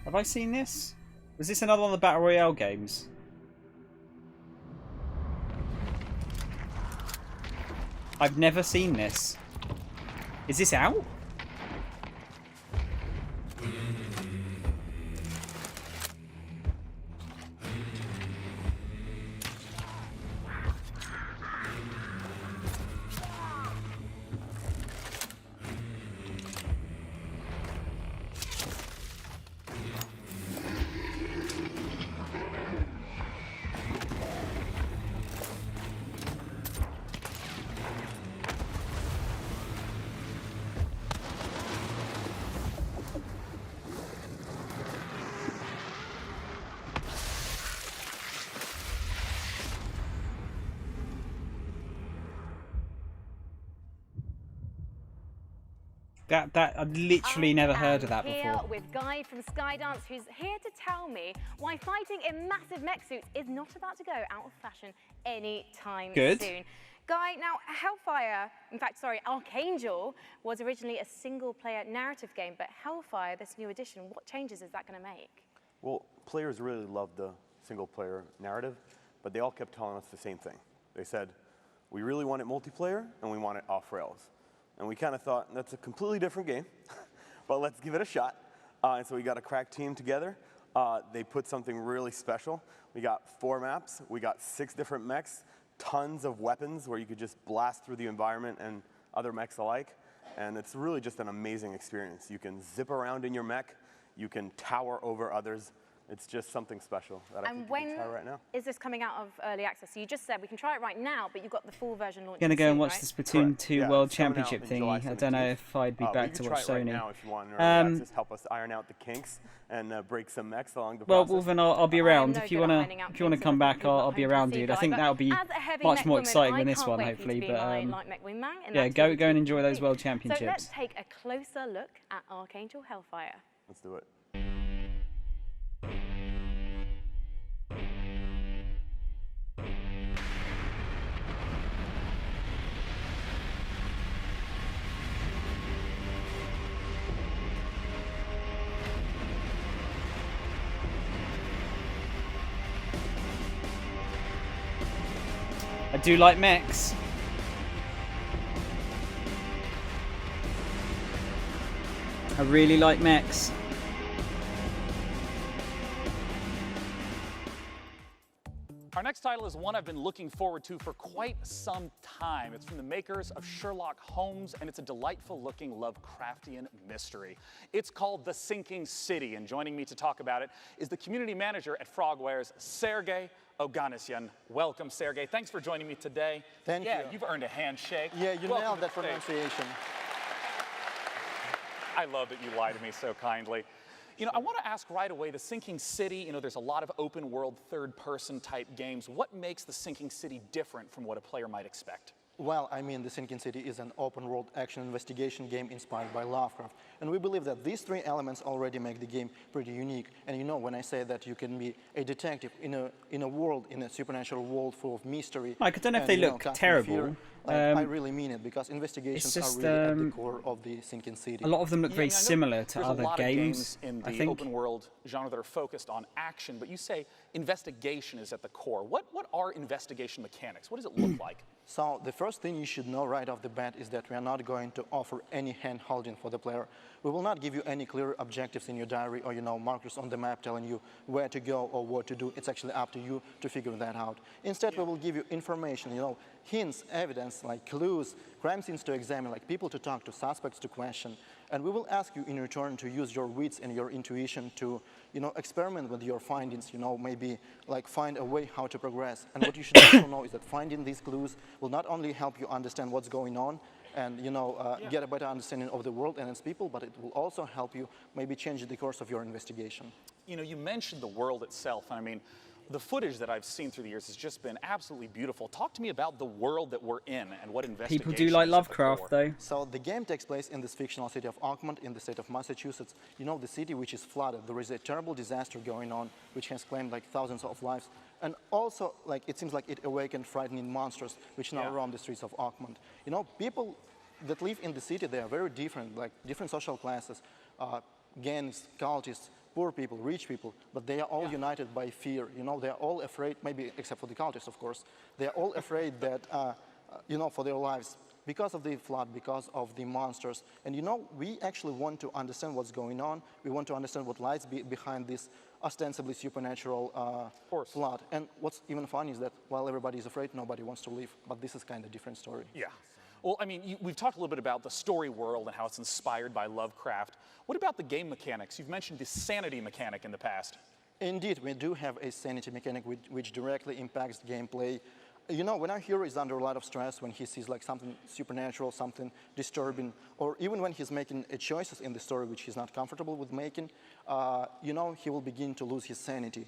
Have I seen this? Was this another one of the Battle Royale games? I've never seen this. Is this out? That I've literally never heard of that Here before. with Guy from Skydance, who's here to tell me why fighting in massive mech suits is not about to go out of fashion anytime Good. soon. Guy, now Hellfire, in fact, sorry, Archangel was originally a single-player narrative game, but Hellfire, this new edition, what changes is that going to make? Well, players really loved the single-player narrative, but they all kept telling us the same thing. They said, we really want it multiplayer, and we want it off-rails. And we kind of thought, that's a completely different game, but let's give it a shot. And so we got a crack team together. They put something really special. We got 4 maps. We got 6 different mechs, tons of weapons where you could just blast through the environment and other mechs alike. And it's really just an amazing experience. You can zip around in your mech. You can tower over others. It's just something special that I think you can try right now. Is this coming out of early access? So you just said we can try it right now, but you've got the full version launching Gonna go soon, and watch right? the Splatoon 2 Yeah, World it's coming out Championship in July thingy. I don't know 17th. if I'd be back to You watch can try it Sony. right now if you want in early access. Help us iron out the kinks and break some mechs along the Well, process. Wolven, I'll be around. If you wanna come back, I'll be around, dude. I think that'll be much more exciting than this one, hopefully. But yeah, go and enjoy those World Championships. So let's take a closer look at Archangel Hellfire. Let's do it. I do like mechs. I really like mechs. Our next title is one I've been looking forward to for quite some time. It's from the makers of Sherlock Holmes, and it's a delightful-looking Lovecraftian mystery. It's called The Sinking City, and joining me to talk about it is the community manager at Frogwares, Sergey Oganessian. Welcome, Sergey. Thanks for joining me today. Thank you. Yeah, you've earned a handshake. Yeah, you Welcome nailed to that the stage. pronunciation. I love that you lie to me so kindly. You know, I want to ask right away, The Sinking City, you know, there's a lot of open world, third-person type games. What makes The Sinking City different from what a player might expect? Well, I mean, The Sinking City is an open-world action investigation game inspired by Lovecraft. And we believe that these 3 elements already make the game pretty unique. And you know, when I say that you can be a detective in a world, in a supernatural world full of mystery. Mike, I don't know if they look terrible. I really mean it, because investigations just, are really at the core of The Sinking City. A lot of them look very similar to there's other a lot games. Of games in I the think. open world genre that are focused on action, but you say investigation is at the core. What are investigation mechanics? What does it look like? So the first thing you should know right off the bat is that we are not going to offer any hand-holding for the player. We will not give you any clear objectives in your diary or markers on the map telling you where to go or what to do. It's actually up to you to figure that out. Instead, we will give you information, hints, evidence, like clues, crime scenes to examine, like people to talk to, suspects to question. And we will ask you in return to use your wits and your intuition to, experiment with your findings, maybe like find a way how to progress. And what you should also know is that finding these clues will not only help you understand what's going on and, get a better understanding of the world and its people, but it will also help you maybe change the course of your investigation. You mentioned the world itself. I mean, the footage that I've seen through the years has just been absolutely beautiful. Talk to me about the world that we're in and what investigation. People do like Lovecraft, though. So the game takes place in this fictional city of Oakmont in the state of Massachusetts. The city which is flooded. There is a terrible disaster going on, which has claimed like thousands of lives. And also, like, it seems like it awakened frightening monsters, which now roam the streets of Oakmont. People that live in the city, they are very different, like different social classes, gangs, cultists, poor people, rich people, but they are all united by fear. They are all afraid, maybe except for the cultists, of course. They are all afraid that, for their lives because of the flood, because of the monsters. And we actually want to understand what's going on. We want to understand what lies behind this ostensibly supernatural flood. And what's even funny is that while everybody is afraid, nobody wants to leave. But this is kind of a different story. Yeah. Well, I mean, we've talked a little bit about the story world and how it's inspired by Lovecraft. What about the game mechanics? You've mentioned the sanity mechanic in the past. Indeed, we do have a sanity mechanic which directly impacts gameplay. When our hero is under a lot of stress, when he sees like something supernatural, something disturbing, or even when he's making choices in the story which he's not comfortable with making, he will begin to lose his sanity.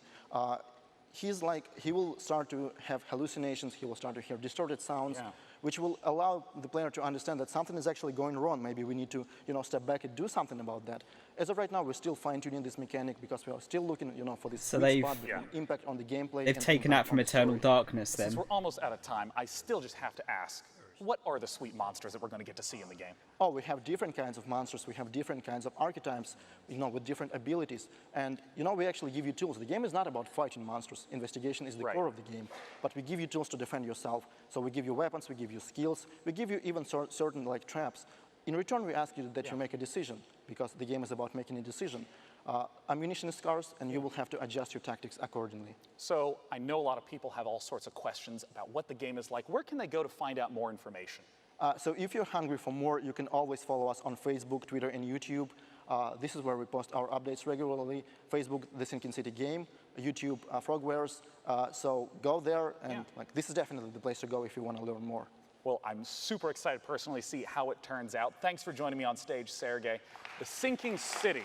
He will start to have hallucinations, he will start to hear distorted sounds, which will allow the player to understand that something is actually going wrong. Maybe we need to, step back and do something about that. As of right now, we're still fine-tuning this mechanic because we are still looking, for this sweet spot, impact on the gameplay. They've taken that from Eternal Darkness, then. Since we're almost out of time, I still just have to ask, what are the sweet monsters that we're going to get to see in the game? Oh, we have different kinds of monsters. We have different kinds of archetypes, with different abilities. And, we actually give you tools. The game is not about fighting monsters. Investigation is the core of the game. But we give you tools to defend yourself. So we give you weapons, we give you skills, we give you even certain, like, traps. In return, we ask you that you make a decision, because the game is about making a decision. Ammunition is scarce, and you will have to adjust your tactics accordingly. So I know a lot of people have all sorts of questions about what the game is like. Where can they go to find out more information? So if you're hungry for more, you can always follow us on Facebook, Twitter, and YouTube. This is where we post our updates regularly. Facebook, The Sinking City Game, YouTube, Frogwares. So go there, and this is definitely the place to go if you want to learn more. Well, I'm super excited personally to see how it turns out. Thanks for joining me on stage, Sergey. The Sinking City.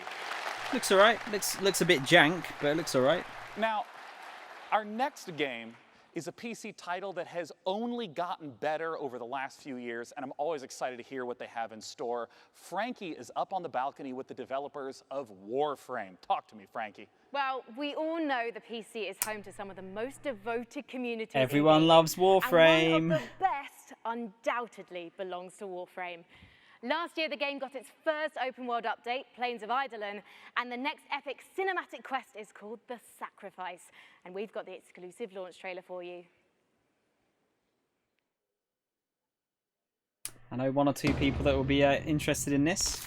Looks all right. Looks a bit jank, but it looks all right. Now, our next game is a PC title that has only gotten better over the last few years, and I'm always excited to hear what they have in store. Frankie is up on the balcony with the developers of Warframe. Talk to me, Frankie. Well, we all know the PC is home to some of the most devoted communities. Everyone loves Warframe. And one of the best undoubtedly belongs to Warframe. Last year, the game got its first open-world update, Plains of Eidolon, and the next epic cinematic quest is called The Sacrifice. And we've got the exclusive launch trailer for you. I know one or two people that will be interested in this.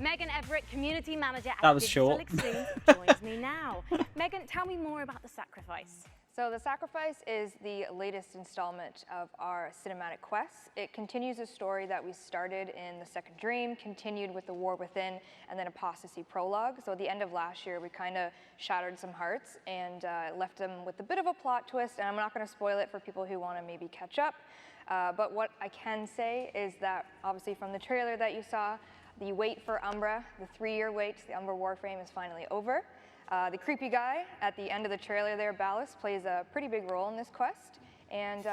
Megan Everett, Community Manager That at was Digital short. Extremes, joins me now. Megan, tell me more about The Sacrifice. So The Sacrifice is the latest installment of our cinematic quests. It continues a story that we started in The Second Dream, continued with The War Within, and then Apostasy Prologue. So at the end of last year, we kind of shattered some hearts and left them with a bit of a plot twist, and I'm not going to spoil it for people who want to maybe catch up. But what I can say is that, obviously from the trailer that you saw, the wait for Umbra, the 3-year wait to the Umbra Warframe is finally over. The creepy guy at the end of the trailer there, Ballast, plays a pretty big role in this quest. And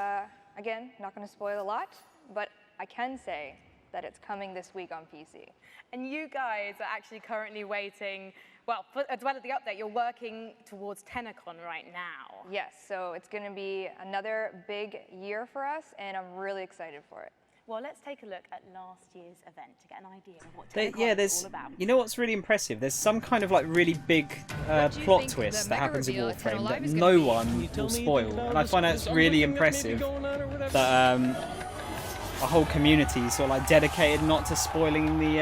again, not going to spoil a lot, but I can say that it's coming this week on PC. And you guys are actually currently waiting, well, as well as the update, you're working towards TennoCon right now. Yes, so it's going to be another big year for us, and I'm really excited for it. Well, let's take a look at last year's event to get an idea of what TennoCon Yeah, is there's. all about. You know what's really impressive? There's some kind of like really big plot twist that happens in Warframe that no one will spoil, and I find that's really impressive. That a whole community sort of like dedicated not to spoiling the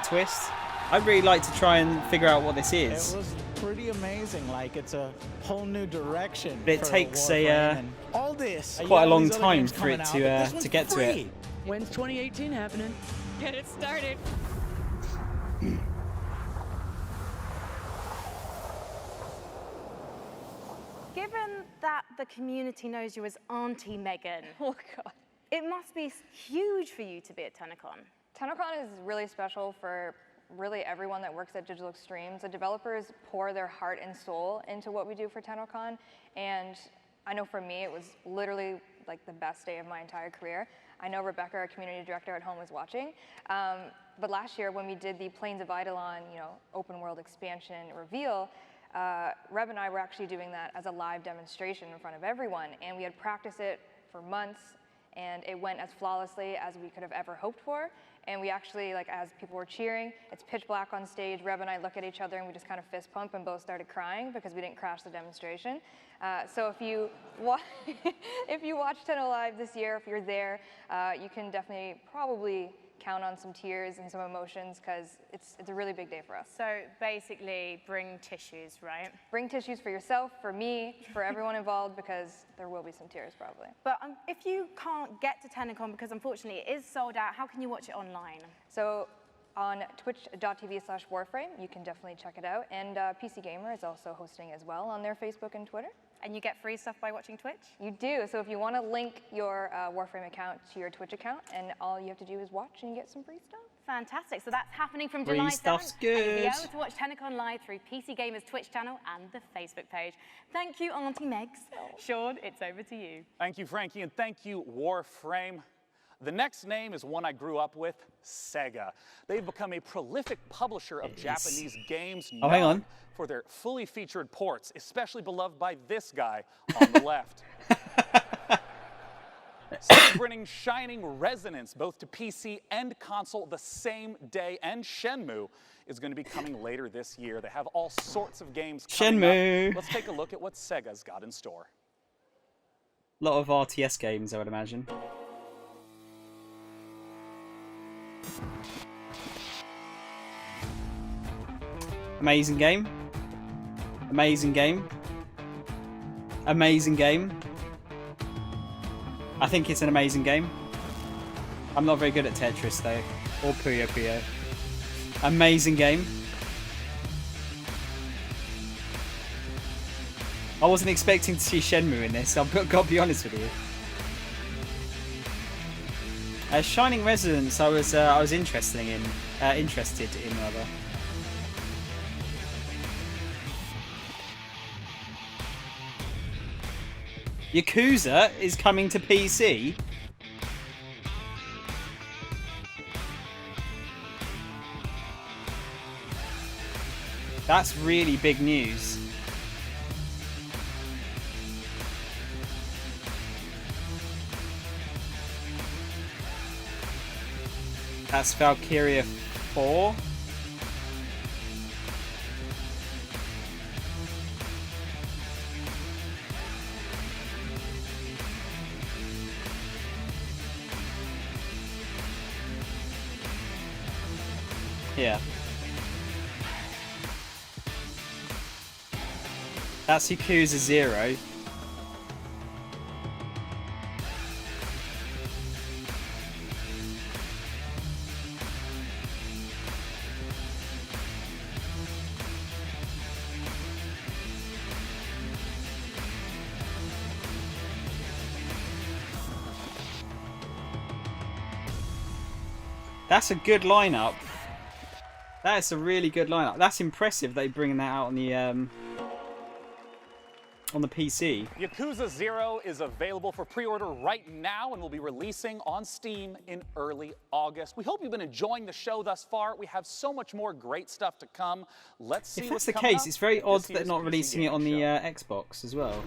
twist. I'd really like to try and figure out what this is. It was pretty amazing. Like, it's a whole new direction. But it takes all this quite a long time for it to get to it. When's 2018 happening? Get it started. Given that the community knows you as Auntie Megan, oh God, it must be huge for you to be at TennoCon. TennoCon is really special for really everyone that works at Digital Extremes. The developers pour their heart and soul into what we do for TennoCon, and I know for me it was literally like the best day of my entire career. I know Rebecca, our community director at home, was watching, but last year when we did the Plains of Eidolon, open world expansion reveal, Reb and I were actually doing that as a live demonstration in front of everyone, and we had practiced it for months, and it went as flawlessly as we could have ever hoped for. And we actually, like, as people were cheering, it's pitch black on stage. Reb and I look at each other and we just kind of fist pump and both started crying because we didn't crash the demonstration. So if you watch Tenno Live this year, if you're there, you can definitely probably count on some tears and some emotions because it's a really big day for us. So basically, bring tissues, right? Bring tissues for yourself, for me, for everyone involved, because there will be some tears probably. But if you can't get to TennoCon because unfortunately it is sold out, how can you watch it online? So on twitch.tv/Warframe, you can definitely check it out. And PC Gamer is also hosting as well on their Facebook and Twitter. And you get free stuff by watching Twitch? You do. So if you want to link your Warframe account to your Twitch account, and all you have to do is watch and you get some free stuff. Fantastic. So that's happening from Free July 7th. stuff's good. And you'll be able to watch TennoCon live through PC Gamer's Twitch channel and the Facebook page. Thank you, Auntie Megs. Sean, it's over to you. Thank you, Frankie, and thank you, Warframe. The next name is one I grew up with, Sega. They've become a prolific publisher of Japanese games known for their fully featured ports, especially beloved by this guy on the left. Bringing shining resonance both to PC and console the same day, and Shenmue is going to be coming later this year. They have all sorts of games coming Shenmue. up. Let's take a look at what Sega's got in store. A lot of RTS games, I would imagine. Amazing game. Amazing game. Amazing game. I think it's an amazing game. I'm not very good at Tetris though, or Puyo Puyo. Amazing game. I wasn't expecting to see Shenmue in this, I've got to be honest with you. Shining Resonance, I was interested in rather. Yakuza is coming to PC. That's really big news. That's Valkyria 4. Yeah. That's Yakuza 0. That's a good lineup. That's a really good lineup. That's impressive they bringing that out on the PC. Yakuza 0 is available for pre-order right now and will be releasing on Steam in early August. We hope you've been enjoying the show thus far. We have so much more great stuff to come. Let's see If what's that's the coming case, up it's very odd this that they're year's not PC releasing it on the gaming Xbox as well.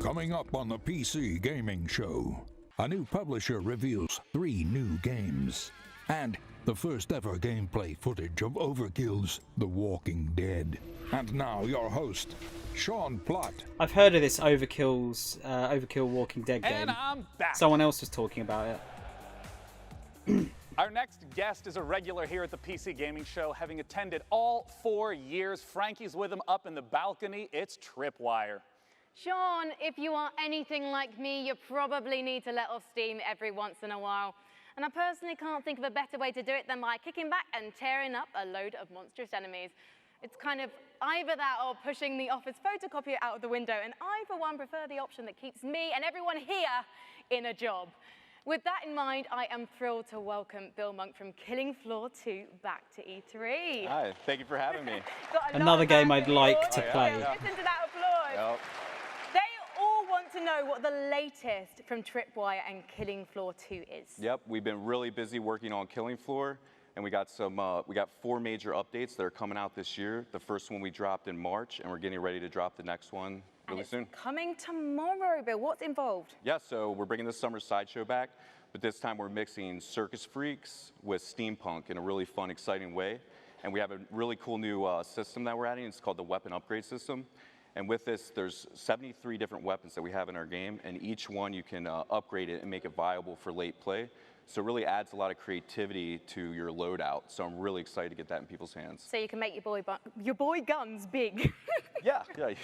Coming up on the PC Gaming Show, a new publisher reveals 3 new games, and the first ever gameplay footage of Overkill's The Walking Dead. And now your host, Sean Plott. I've heard of this Overkill Walking Dead game. And I'm back. Someone else was talking about it. Our next guest is a regular here at the PC Gaming Show, having attended all 4 years. Frankie's with him up in the balcony. It's Tripwire. Sean, if you are anything like me, you probably need to let off steam every once in a while. And I personally can't think of a better way to do it than by kicking back and tearing up a load of monstrous enemies. It's kind of either that or pushing the office photocopier out of the window, and I, for one, prefer the option that keeps me and everyone here in a job. With that in mind, I am thrilled to welcome Bill Monk from Killing Floor 2 back to E3. Hi, thank you for having me. Another game I'd like to play. Listen to that applause. Yep. They all want to know what the latest from Tripwire and Killing Floor 2 is. Yep, we've been really busy working on Killing Floor, and we got 4 major updates that are coming out this year. The first one we dropped in March, and we're getting ready to drop the next one really soon. Coming tomorrow, Bill. What's involved? Yeah, so we're bringing the summer sideshow back, but this time we're mixing circus freaks with steampunk in a really fun, exciting way. And we have a really cool new system that we're adding. It's called the Weapon Upgrade System. And with this, there's 73 different weapons that we have in our game, and each one you can upgrade it and make it viable for late play. So it really adds a lot of creativity to your loadout. So I'm really excited to get that in people's hands. So you can make your boy guns big. Yeah. Good.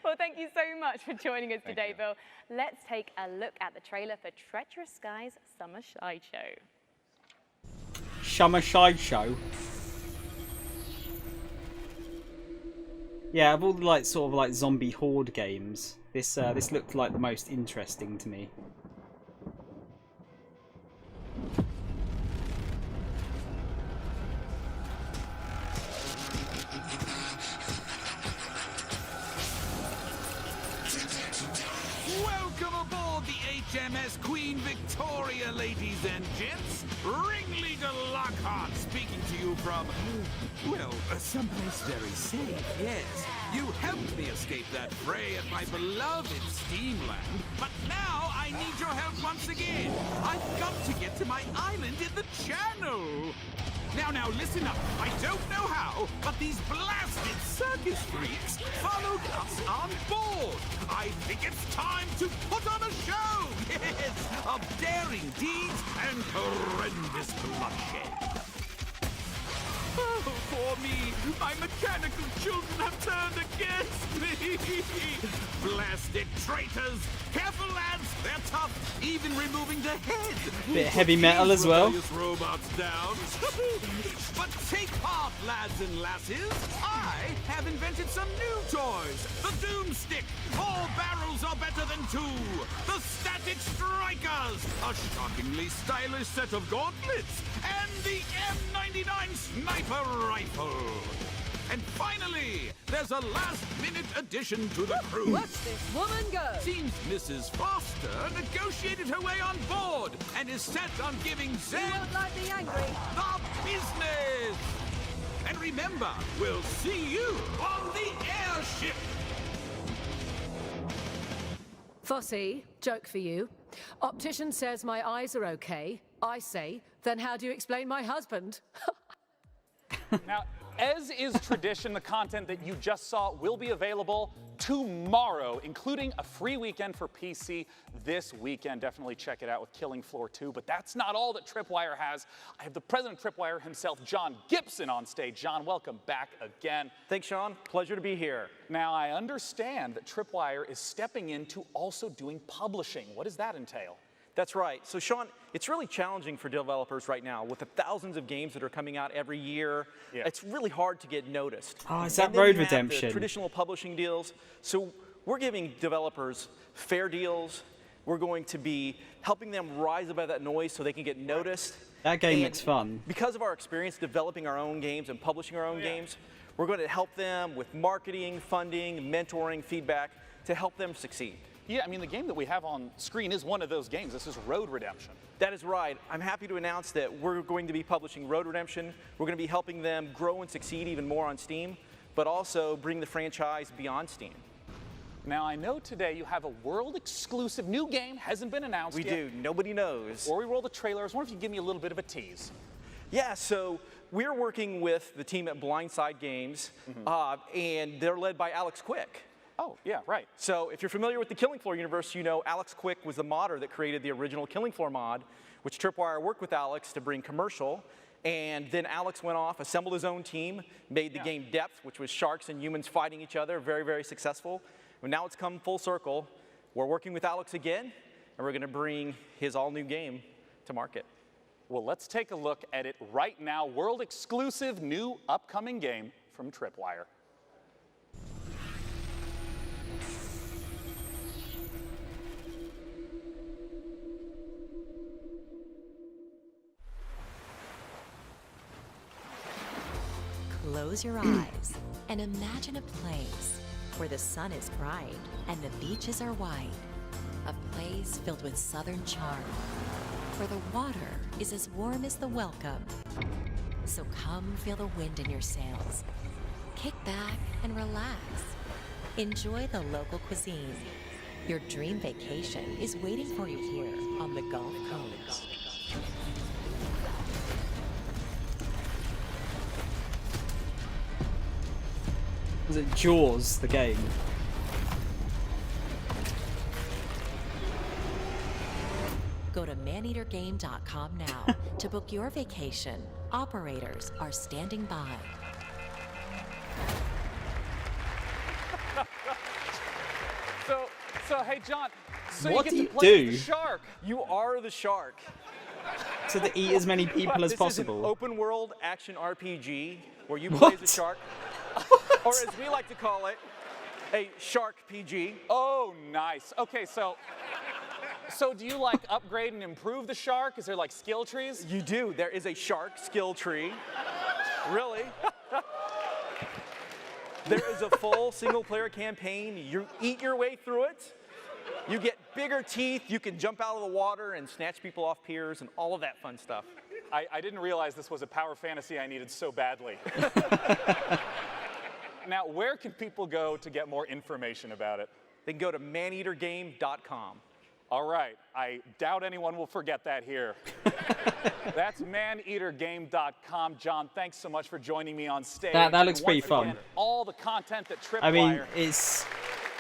Well, thank you so much for joining us today, Bill. Let's take a look at the trailer for Treacherous Skies Summer Sideshow. Summer Sideshow. Yeah, of all the sort of zombie horde games, this looked like the most interesting to me. Welcome aboard the HMS Queen Victoria, ladies and gents. Ringleader Lockhart speaking to you from, well, someplace very safe, yes. You helped me escape that fray at my beloved Steamland, but now I need your help once again. I've got to get to my island in the channel. Now, listen up. I don't know how, but these blasted circus freaks followed us on board. I think it's time to put on a show, yes, of daring deeds and horrendous bloodshed. Oh, poor me. My mechanical children have turned against me. Blasted traitors. Careful, lads. They're tough, even removing the head. Bit heavy metal as well. Robots down. But take heart, lads and lasses. I have invented some new toys. The Doomstick. 4 barrels are better than 2. The Static Strikers. A shockingly stylish set of gauntlets. And the M99 Sniper Rifle. And finally, there's a last-minute addition to the crew. Watch this woman go. Seems Mrs. Foster negotiated her way on board and is set on giving Zed won't like me angry. the business. And remember, we'll see you on the airship. Fossey, joke for you. Optician says my eyes are okay. I say, then how do you explain my husband? Now, as is tradition, the content that you just saw will be available tomorrow, including a free weekend for PC this weekend. Definitely check it out with Killing Floor 2. But that's not all that Tripwire has. I have the president of Tripwire himself, John Gibson, on stage. John, welcome back again. Thanks, Sean. Pleasure to be here. Now, I understand that Tripwire is stepping into also doing publishing. What does that entail? That's right. So, Sean, it's really challenging for developers right now with the thousands of games that are coming out every year. Yeah. It's really hard to get noticed. Oh, is that Road Redemption? The traditional publishing deals. So we're giving developers fair deals. We're going to be helping them rise above that noise so they can get noticed. That game looks fun. Because of our experience developing our own games and publishing our own games, We're going to help them with marketing, funding, mentoring, feedback to help them succeed. Yeah, I mean, the game that we have on screen is one of those games. This is Road Redemption. That is right. I'm happy to announce that we're going to be publishing Road Redemption. We're going to be helping them grow and succeed even more on Steam, but also bring the franchise beyond Steam. Now, I know today you have a world-exclusive new game, hasn't been announced yet. We do. Nobody knows. Before we roll the trailer, I was wondering if you could give me a little bit of a tease. Yeah, so we're working with the team at Blindside Games, and they're led by Alex Quick. Oh, yeah, right. So if you're familiar with the Killing Floor universe, you know Alex Quick was the modder that created the original Killing Floor mod, which Tripwire worked with Alex to bring commercial. And then Alex went off, assembled his own team, made the game Depth, which was sharks and humans fighting each other, very, very successful. And now it's come full circle. We're working with Alex again, and we're going to bring his all-new game to market. Well, let's take a look at it right now. World-exclusive new upcoming game from Tripwire. Close your eyes and imagine a place where the sun is bright and the beaches are wide. A place filled with southern charm, where the water is as warm as the welcome. So come feel the wind in your sails. Kick back and relax. Enjoy the local cuisine. Your dream vacation is waiting for you here on the Gulf Coast. Was it Jaws, the game? Go to maneatergame.com now to book your vacation. Operators are standing by. So hey, John, so What you do get you to play do? with the shark. You are the shark. So to eat as many people as This possible. is an open world action RPG where you play as a shark, or as we like to call it, a shark PG. Oh, nice. Okay, so do you like upgrade and improve the shark? Is there like skill trees? You do. There is a shark skill tree. Really? There is a full single-player campaign. You eat your way through it. You get bigger teeth. You can jump out of the water and snatch people off piers and all of that fun stuff. I didn't realize this was a power fantasy I needed so badly. Now, where can people go to get more information about it? They can go to maneatergame.com. All right. I doubt anyone will forget that here. That's maneatergame.com. John, thanks so much for joining me on stage. That looks And pretty once fun. again, all the content that Tripwire... I mean,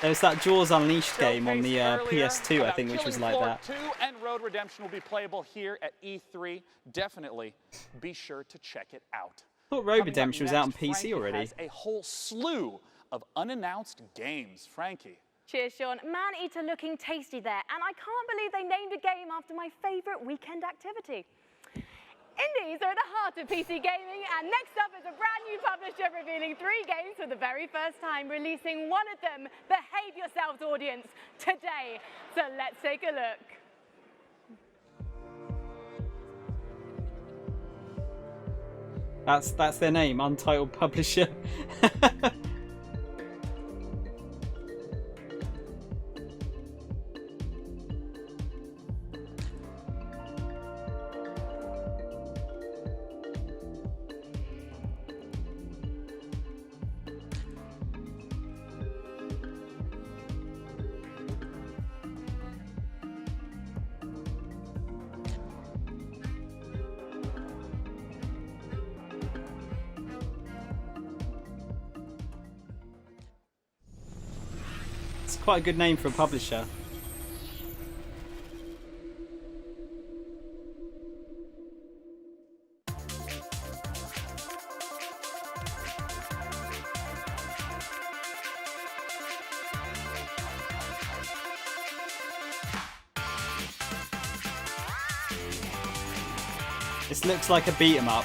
there's that Jaws Unleashed game on the PS2, I about think, which was Killing like Floor that. 2 and Road Redemption will be playable here at E3. Definitely be sure to check it out. I thought Road Redemption was out on PC Frankie already. has a whole slew of unannounced games. Frankie. Cheers, Sean. Man-eater looking tasty there. And I can't believe they named a game after my favourite weekend activity. Indies are at the heart of PC gaming, and next up is a brand new publisher revealing 3 games for the very first time, releasing one of them, Behave Yourselves audience, today. So let's take a look. That's their name, Untitled Publisher. It's quite a good name for a publisher. This looks like a beat 'em up.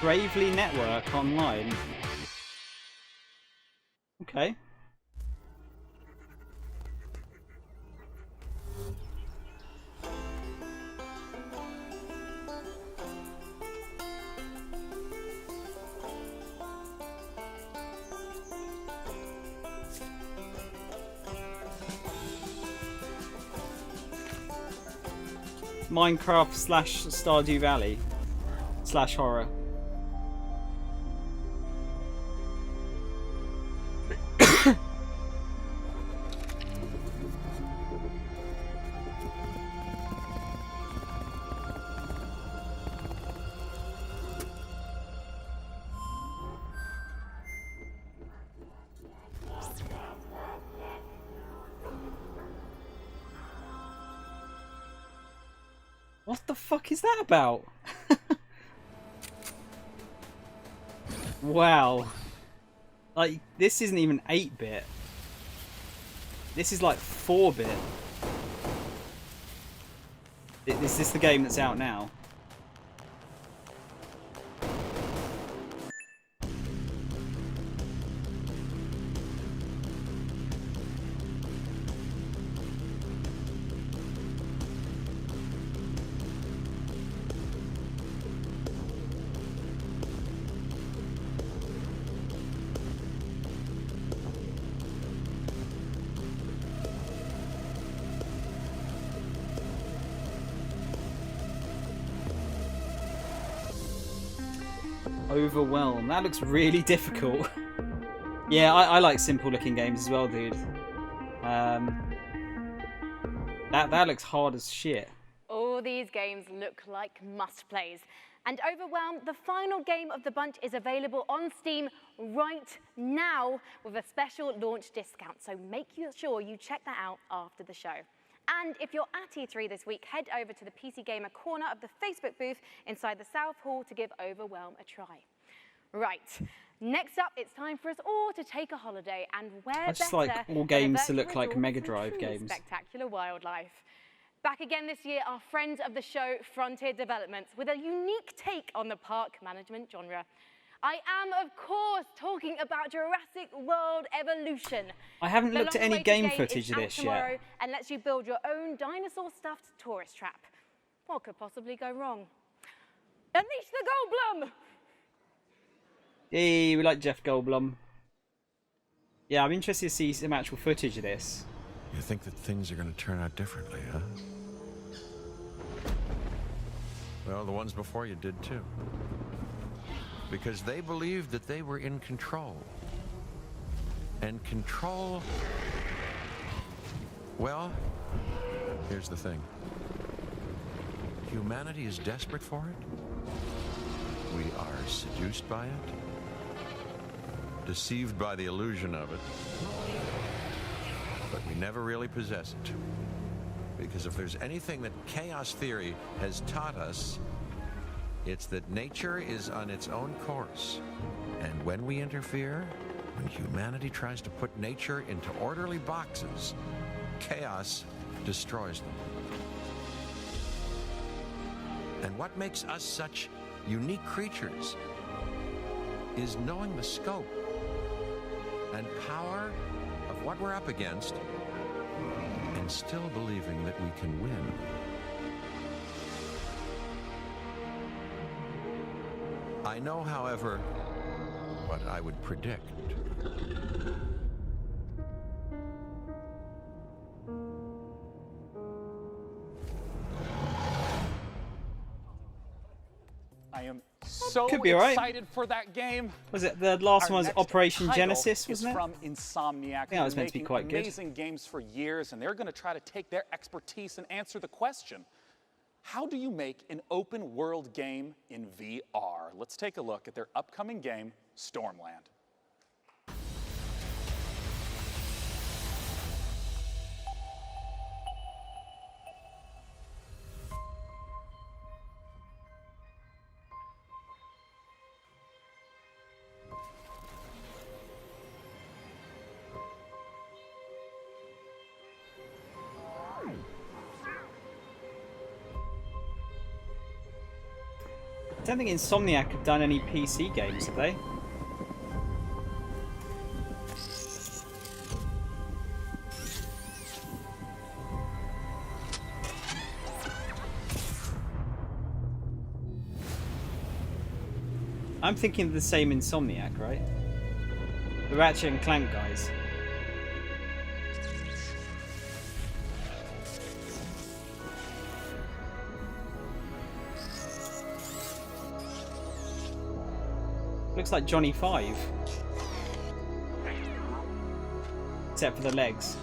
Bravely Network online. Okay. Minecraft / Stardew Valley / horror. What the fuck is that about? Wow. Like, this isn't even 8-bit. This is like 4-bit. Is this the game that's out now? Overwhelm. That looks really difficult. Yeah, I like simple looking games as well, dude. That looks hard as shit. All these games look like must-plays. And Overwhelm, the final game of the bunch, is available on Steam right now with a special launch discount. So make sure you check that out after the show. And if you're at E3 this week, head over to the PC Gamer corner of the Facebook booth inside the South Hall to give Overwhelm a try. Right, next up, it's time for us all to take a holiday, and where I just better like all games to look like resort Mega to Drive truly games. spectacular wildlife. Back again this year are friends of the show, Frontier Developments, with a unique take on the park management genre. I am, of course, talking about Jurassic World Evolution. I haven't The looked at any long-awaited game game footage is of out this tomorrow yet. and lets you build your own dinosaur-stuffed tourist trap. What could possibly go wrong? Unleash the Goldblum! Hey, we like Jeff Goldblum. Yeah, I'm interested to see some actual footage of this. You think that things are going to turn out differently, huh? Well, the ones before you did too. Because they believed that they were in control. And control... Well, here's the thing. Humanity is desperate for it. We are seduced by it. Deceived by the illusion of it. But we never really possess it. Because if there's anything that chaos theory has taught us, it's that nature is on its own course. And when we interfere, when humanity tries to put nature into orderly boxes, chaos destroys them. And what makes us such unique creatures is knowing the scope and power of what we're up against and still believing that we can win. I know, however, what I would predict. I am so Could be all right. excited for that game. Was it the last Our one was next Operation title Genesis, is wasn't it? from Insomniac. Yeah, it They've was been meant to be making quite good. amazing games for years, and they're going to try to take their expertise and answer the question, how do you make an open world game in VR? Let's take a look at their upcoming game, Stormland. don't think Insomniac have done any PC games, have they? I'm thinking of the same Insomniac, right? The Ratchet and Clank guys. Looks like Johnny 5. Except for the legs.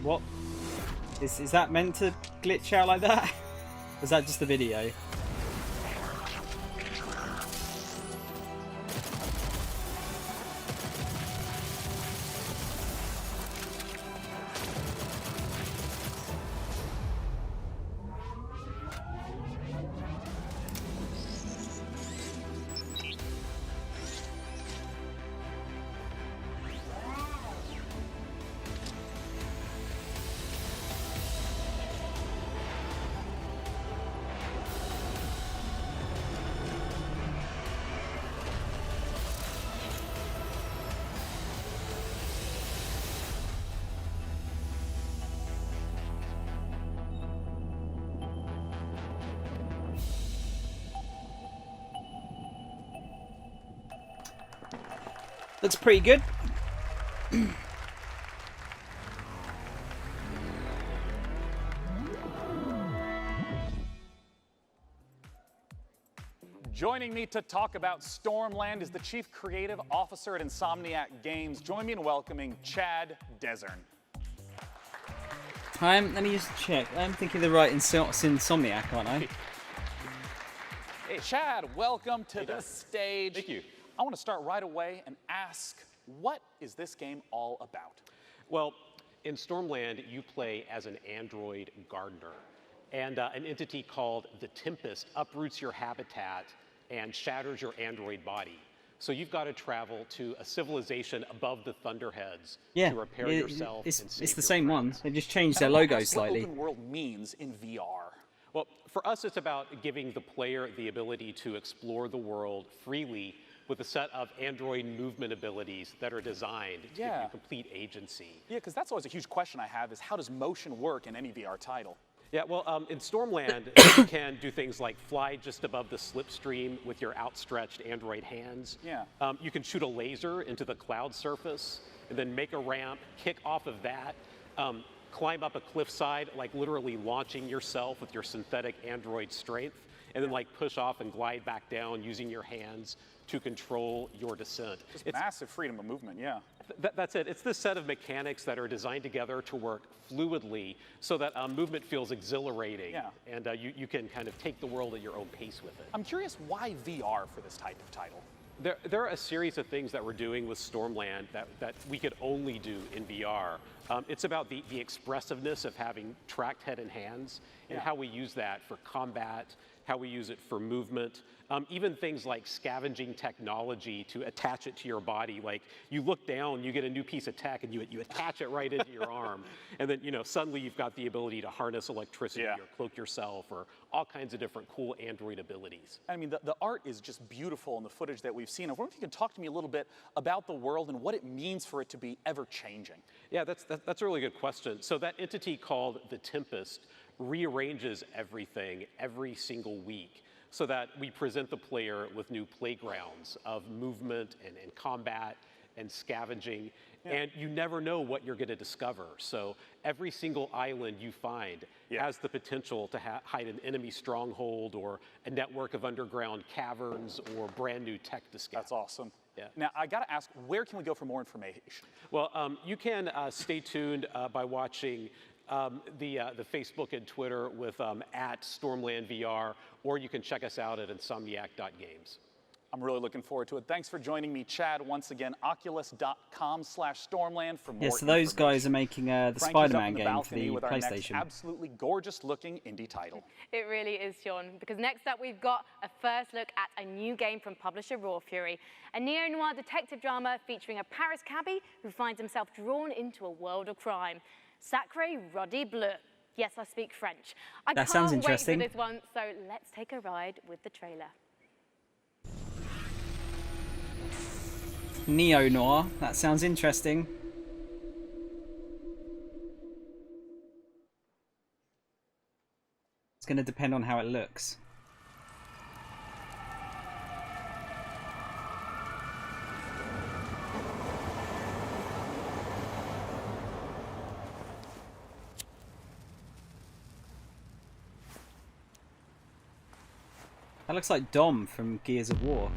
What? Is that meant to glitch out like that? Was that just the video? Looks pretty good. Joining me to talk about Stormland is the Chief Creative Officer at Insomniac Games. Join me in welcoming Chad Desern. Let me just check. I'm thinking the right Insomniac, aren't I? Hey, Chad, welcome to the stage. Thank you. I want to start right away and ask, what is this game all about? Well, in Stormland, you play as an android gardener, and an entity called the Tempest uproots your habitat and shatters your android body. So you've got to travel to a civilization above the Thunderheads to repair yourself and save it's the your same friends. one. They just changed their logo slightly. What open world means in VR? Well, for us, it's about giving the player the ability to explore the world freely with a set of android movement abilities that are designed to give you complete agency. Yeah, because that's always a huge question I have is how does motion work in any VR title? Yeah, well, in Stormland, you can do things like fly just above the slipstream with your outstretched android hands. Yeah. You can shoot a laser into the cloud surface and then make a ramp, kick off of that, climb up a cliffside, like literally launching yourself with your synthetic android strength, and then like push off and glide back down using your hands to control your descent. Just massive freedom of movement, yeah. That's it. It's this set of mechanics that are designed together to work fluidly so that movement feels exhilarating. Yeah. And you can kind of take the world at your own pace with it. I'm curious why VR for this type of title? There are a series of things that we're doing with Stormland that we could only do in VR. It's about the expressiveness of having tracked head and hands and how we use that for combat, how we use it for movement, even things like scavenging technology to attach it to your body. Like you look down, you get a new piece of tech, and you attach it right into your arm, and then suddenly you've got the ability to harness electricity or cloak yourself, or all kinds of different cool android abilities. I mean, the art is just beautiful in the footage that we've seen. I wonder if you can talk to me a little bit about the world and what it means for it to be ever-changing. Yeah, that's a really good question. So that entity called the Tempest rearranges everything every single week so that we present the player with new playgrounds of movement and combat and scavenging. And you never know what you're going to discover. So every single island you find has the potential to hide an enemy stronghold or a network of underground caverns or brand new tech to scout. That's awesome. Yeah. Now, I got to ask, where can we go for more information? Well, you can stay tuned by watching the Facebook and Twitter with at Stormland VR, or you can check us out at insomniac.games. I'm really looking forward to it. Thanks for joining me, Chad. Once again, oculus.com/Stormland for more Yeah, so those guys are making the Spider-Man game for the with our next PlayStation. absolutely gorgeous-looking indie title. It really is, Sean, because next up we've got a first look at a new game from publisher Raw Fury, a neo-noir detective drama featuring a Paris cabbie who finds himself drawn into a world of crime. Sacré Roddy Bleu. Yes, I speak French. That sounds interesting. Wait for this one, so let's take a ride with the trailer. Neo-noir. That sounds interesting. It's going to depend on how it looks. That looks like Dom from Gears of War.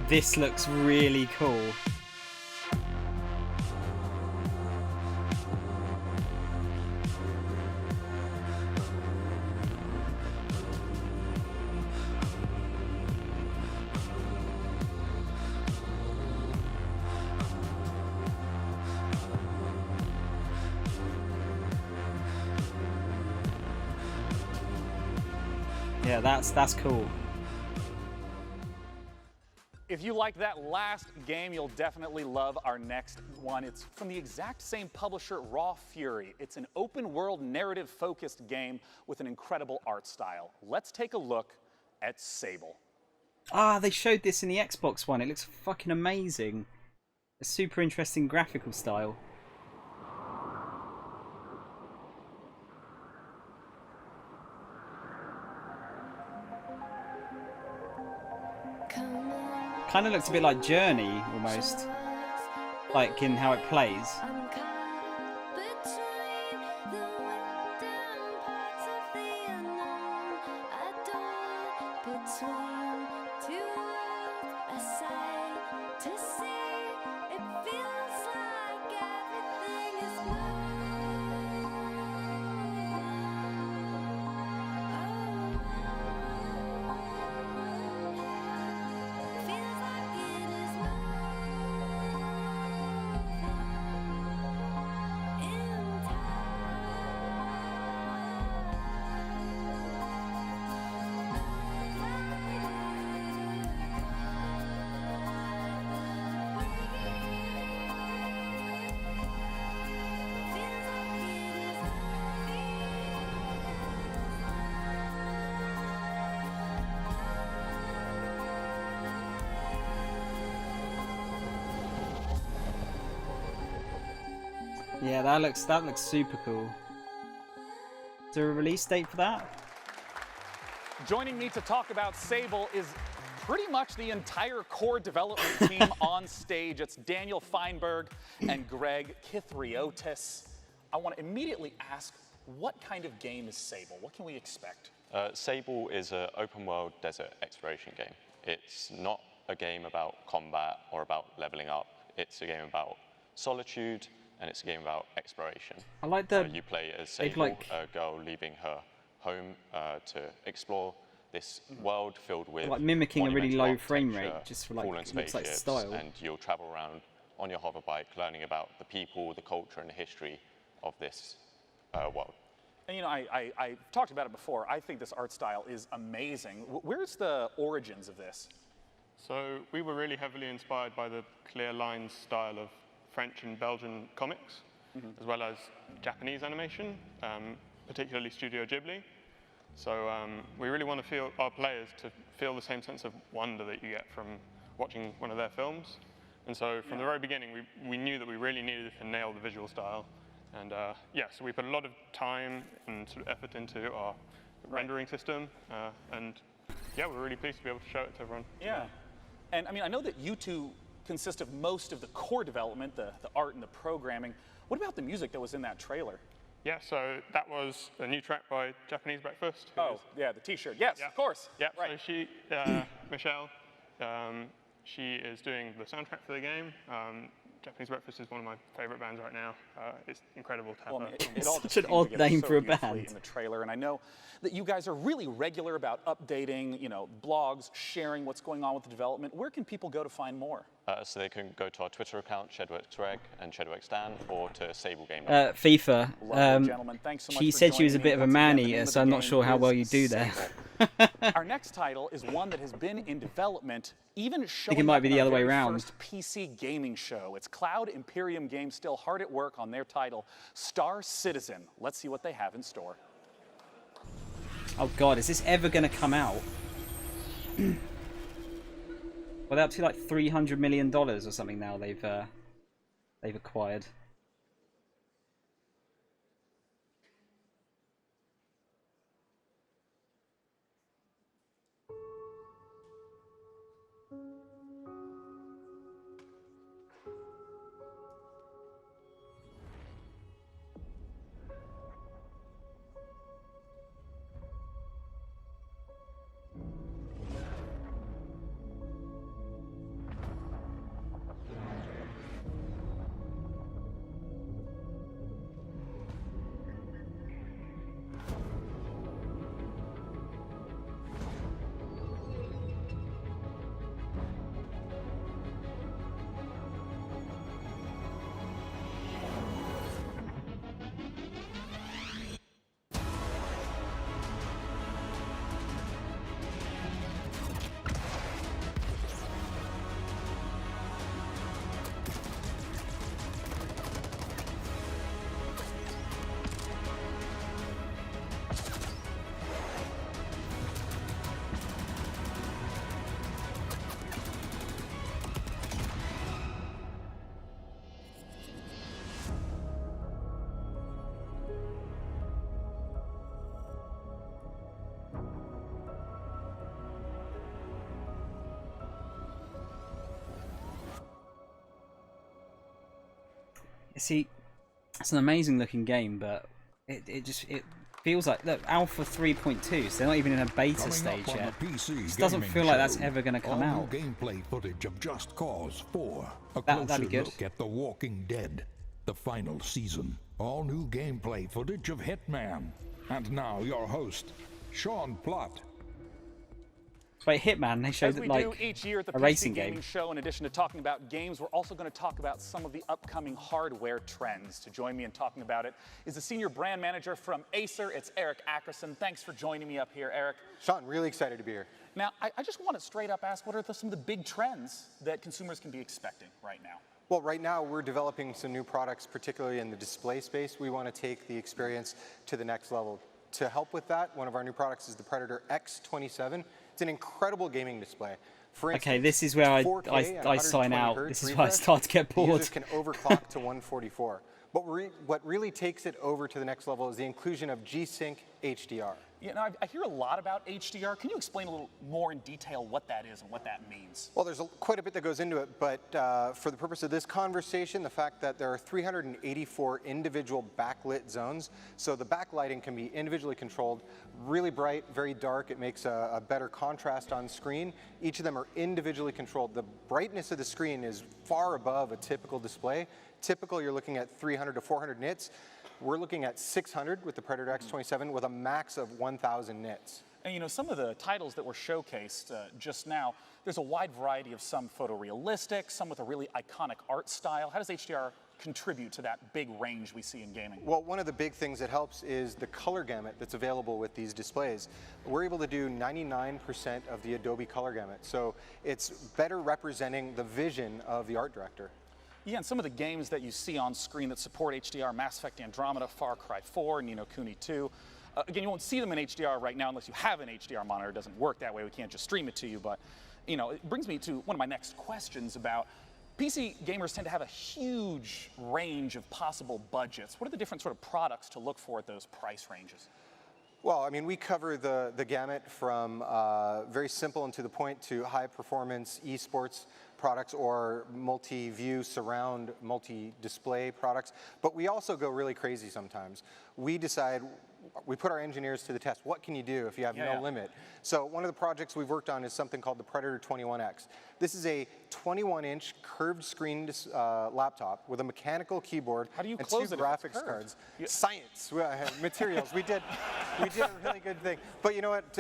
This looks really cool. Yeah, that's cool. If you like that last game, you'll definitely love our next one. It's from the exact same publisher, Raw Fury. It's an open-world, narrative-focused game with an incredible art style. Let's take a look at Sable. Ah, they showed this in the Xbox one. It looks fucking amazing. A super interesting graphical style. Kind of looks a bit like Journey, almost. Like in how it plays. Yeah, that looks super cool. Is there a release date for that? Joining me to talk about Sable is pretty much the entire core development team on stage. It's Daniel Feinberg and Greg Kithriotis. I want to immediately ask, what kind of game is Sable? What can we expect? Sable is an open-world desert exploration game. It's not a game about combat or about leveling up. It's a game about solitude, and it's a game about exploration. I like the... you play as Sable, a girl leaving her home to explore this world filled with like mimicking a really low frame rate, architecture, just for like, fallen it looks like spaceships, style. and you'll travel around on your hover bike learning about the people, the culture, and the history of this world. And you know, I talked about it before. I think this art style is amazing. Where's the origins of this? So we were really heavily inspired by the clear lines style of French and Belgian comics, as well as Japanese animation, particularly Studio Ghibli. So we really want to feel our players to feel the same sense of wonder that you get from watching one of their films. And so from the very beginning, we knew that we really needed to nail the visual style. And yeah, so we put a lot of time and sort of effort into our rendering system. And yeah, we're really pleased to be able to show it to everyone. Yeah. And I mean, I know that you two consist of most of the core development, the art and the programming. What about the music that was in that trailer? Yeah, so that was a new track by Japanese Breakfast. Oh, yeah, the T-shirt. Yes, of course. Yeah, right. so she, Michelle, she is doing the soundtrack for the game. Japanese Breakfast is one of my favorite bands right now. It's incredible to have her. It all just Such an came odd together name so for a beautifully band. in the trailer, and I know that you guys are really regular about updating, you know, blogs, sharing what's going on with the development. Where can people go to find more? So they can go to our Twitter account, ShedWorksReg and ShedWorksDan, or to Sable Game. FIFA. Lovely, gentlemen. Thanks so much She for said she was a joining bit me. of a Once again, the man-eater, name of so the I'm not game sure how is well you do there. Sable. Our next title is one that has been in development, even showing it might up be in the our other way very around. first PC gaming show. It's Cloud Imperium Games still hard at work on their title, Star Citizen. Let's see what they have in store. Oh God, is this ever going to come out? Well, they're up to like $300 million or something now. They've acquired. See, it's an amazing looking game, but it feels like, look, Alpha 3.2, so they're not even in a beta stage yet. This doesn't feel like that's ever going to come out. Gameplay footage of Just Cause 4. A That'd closer be good. look at The Walking Dead, the final season. All new gameplay footage of Hitman. And now your host, Sean Plott. Wait, Hitman, they showed As we like do each year at the a PC racing Gaming game. Show, in addition to talking about games, we're also going to talk about some of the upcoming hardware trends. To join me in talking about it is the senior brand manager from Acer. It's Eric Ackerson. Thanks for joining me up here, Eric. Sean, really excited to be here. Now, I just want to straight up ask, what are some of the big trends that consumers can be expecting right now? Well, right now we're developing some new products, particularly in the display space. We want to take the experience to the next level. To help with that, one of our new products is the Predator X27. It's an incredible gaming display. For instance, Okay, this is where I 4K at sign 120 out. hertz This is where I refresh, start to get bored. Users can overclock to 144. But what really takes it over to the next level is the inclusion of G-Sync HDR. You know, I hear a lot about HDR. Can you explain a little more in detail what that is and what that means? Well, there's quite a bit that goes into it, but for the purpose of this conversation, the fact that there are 384 individual backlit zones, so the backlighting can be individually controlled, really bright, very dark, it makes a better contrast on screen. Each of them are individually controlled. The brightness of the screen is far above a typical display. Typical, you're looking at 300 to 400 nits. We're looking at 600 with the Predator X27 with a max of 1,000 nits. And you know, some of the titles that were showcased just now, there's a wide variety of some photorealistic, some with a really iconic art style. How does HDR contribute to that big range we see in gaming? Well, one of the big things that helps is the color gamut that's available with these displays. We're able to do 99% of the Adobe color gamut, so it's better representing the vision of the art director. Yeah, and some of the games that you see on screen that support HDR, Mass Effect Andromeda, Far Cry 4, Ni no Kuni 2, Again, you won't see them in HDR right now unless you have an HDR monitor. It doesn't work that way. We can't just stream it to you. But, you know, it brings me to one of my next questions about PC gamers tend to have a huge range of possible budgets. What are the different sort of products to look for at those price ranges? Well, I mean, we cover the gamut from very simple and to the point to high performance esports products or multi-view surround, multi-display products. But we also go really crazy sometimes. We decide, we put our engineers to the test. What can you do if you have no limit? So one of the projects we've worked on is something called the Predator 21X. This is a 21-inch curved screen laptop with a mechanical keyboard and two graphics cards. Science, materials. We did a really good thing. But you know what?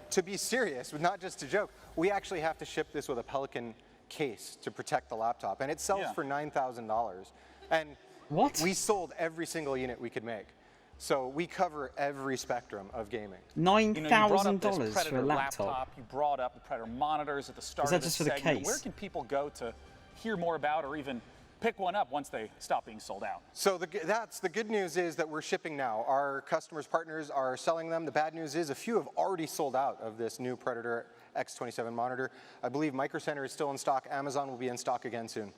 To be serious, not just to joke, we actually have to ship this with a Pelican case to protect the laptop, and it sells for $9,000. And we sold every single unit we could make. So we cover every spectrum of gaming. $9,000 for a laptop. You brought up the Predator monitors at the start Is that of this just for the segment. case? Where can people go to hear more about or even pick one up once they stop being sold out? So the good news is that we're shipping now. Our customers, partners are selling them. The bad news is a few have already sold out of this new Predator X27 monitor. I believe Micro Center is still in stock. Amazon will be in stock again soon.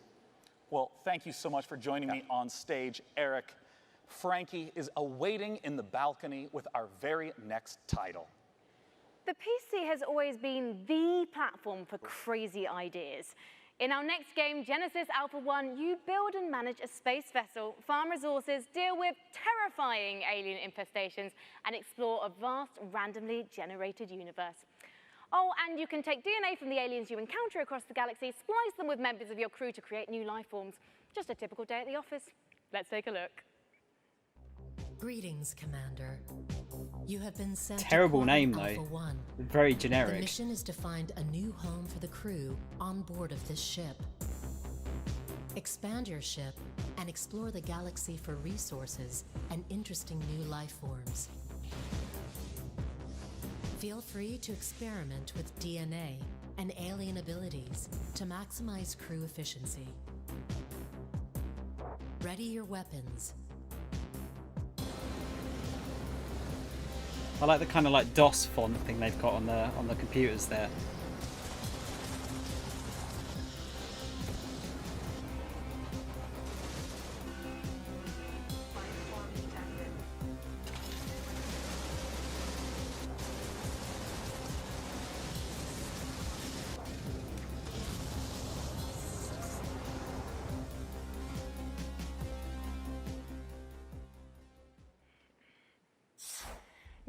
Well, thank you so much for joining me on stage, Eric. Frankie is awaiting in the balcony with our very next title. The PC has always been the platform for crazy ideas. In our next game, Genesis Alpha 1, you build and manage a space vessel, farm resources, deal with terrifying alien infestations, and explore a vast, randomly generated universe. Oh, and you can take DNA from the aliens you encounter across the galaxy, splice them with members of your crew to create new life forms. Just a typical day at the office. Let's take a look. Greetings, Commander. You have been sent Terrible to name Alpha though. 1. Very generic. The mission is to find a new home for the crew on board of this ship. Expand your ship and explore the galaxy for resources and interesting new life forms. Feel free to experiment with DNA and alien abilities to maximize crew efficiency. Ready your weapons. I like the kind of like DOS font thing they've got on the computers there.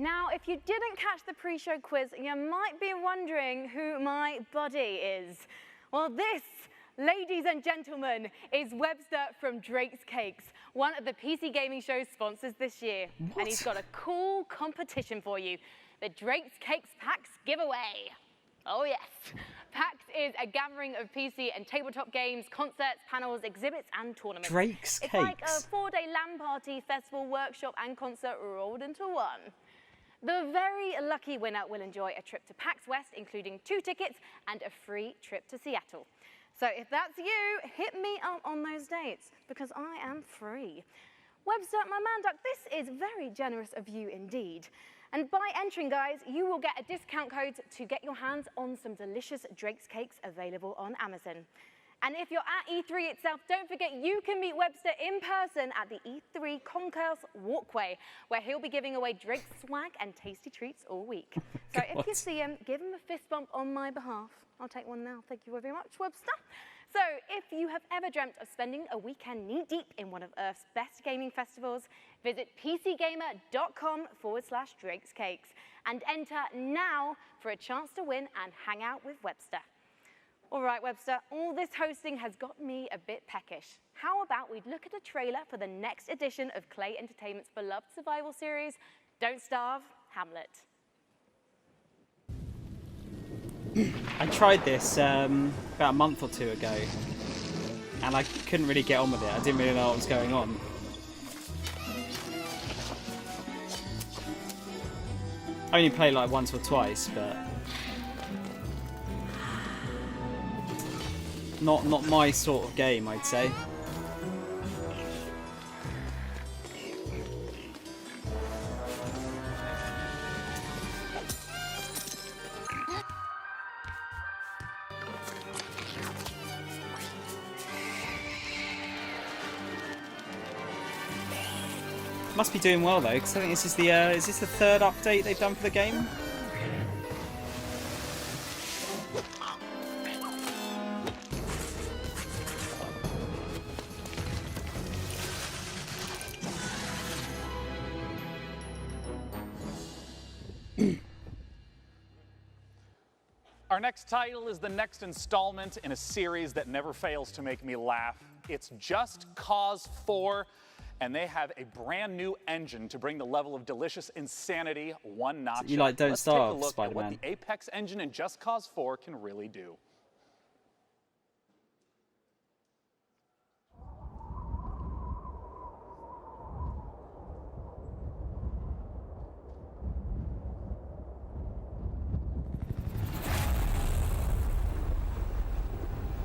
Now, if you didn't catch the pre-show quiz, you might be wondering who my buddy is. Well, this, ladies and gentlemen, is Webster from Drake's Cakes, one of the PC gaming show's sponsors this year. What? And he's got a cool competition for you, the Drake's Cakes PAX giveaway. Oh yes, PAX is a gathering of PC and tabletop games, concerts, panels, exhibits, and tournaments. Drake's It's Cakes. like a 4-day LAN party, festival, workshop, and concert rolled into one. The very lucky winner will enjoy a trip to PAX West, including 2 tickets and a free trip to Seattle. So if that's you, hit me up on those dates, because I am free. Webster, my man duck, this is very generous of you indeed. And by entering, guys, you will get a discount code to get your hands on some delicious Drake's Cakes available on Amazon. And if you're at E3 itself, don't forget you can meet Webster in person at the E3 Concourse Walkway, where he'll be giving away Drake's swag and tasty treats all week. So if you see him, give him a fist bump on my behalf. I'll take one now. Thank you very much, Webster. So if you have ever dreamt of spending a weekend knee-deep in one of Earth's best gaming festivals, visit pcgamer.com/Drake's Cakes and enter now for a chance to win and hang out with Webster. All right, Webster, all this hosting has got me a bit peckish. How about we look at a trailer for the next edition of Clay Entertainment's beloved survival series, Don't Starve, Hamlet. I tried this about a month or 2 ago, and I couldn't really get on with it. I didn't really know what was going on. I only played like once or twice, but not my sort of game, I'd say. Must be doing well though, because I think this is the third update they've done for the game. Our next title is the next installment in a series that never fails to make me laugh. It's Just Cause 4, and they have a brand new engine to bring the level of delicious insanity one notch up. You like Don't Let's Starve, take a look Spider-Man. at what the Apex engine in Just Cause 4 can really do.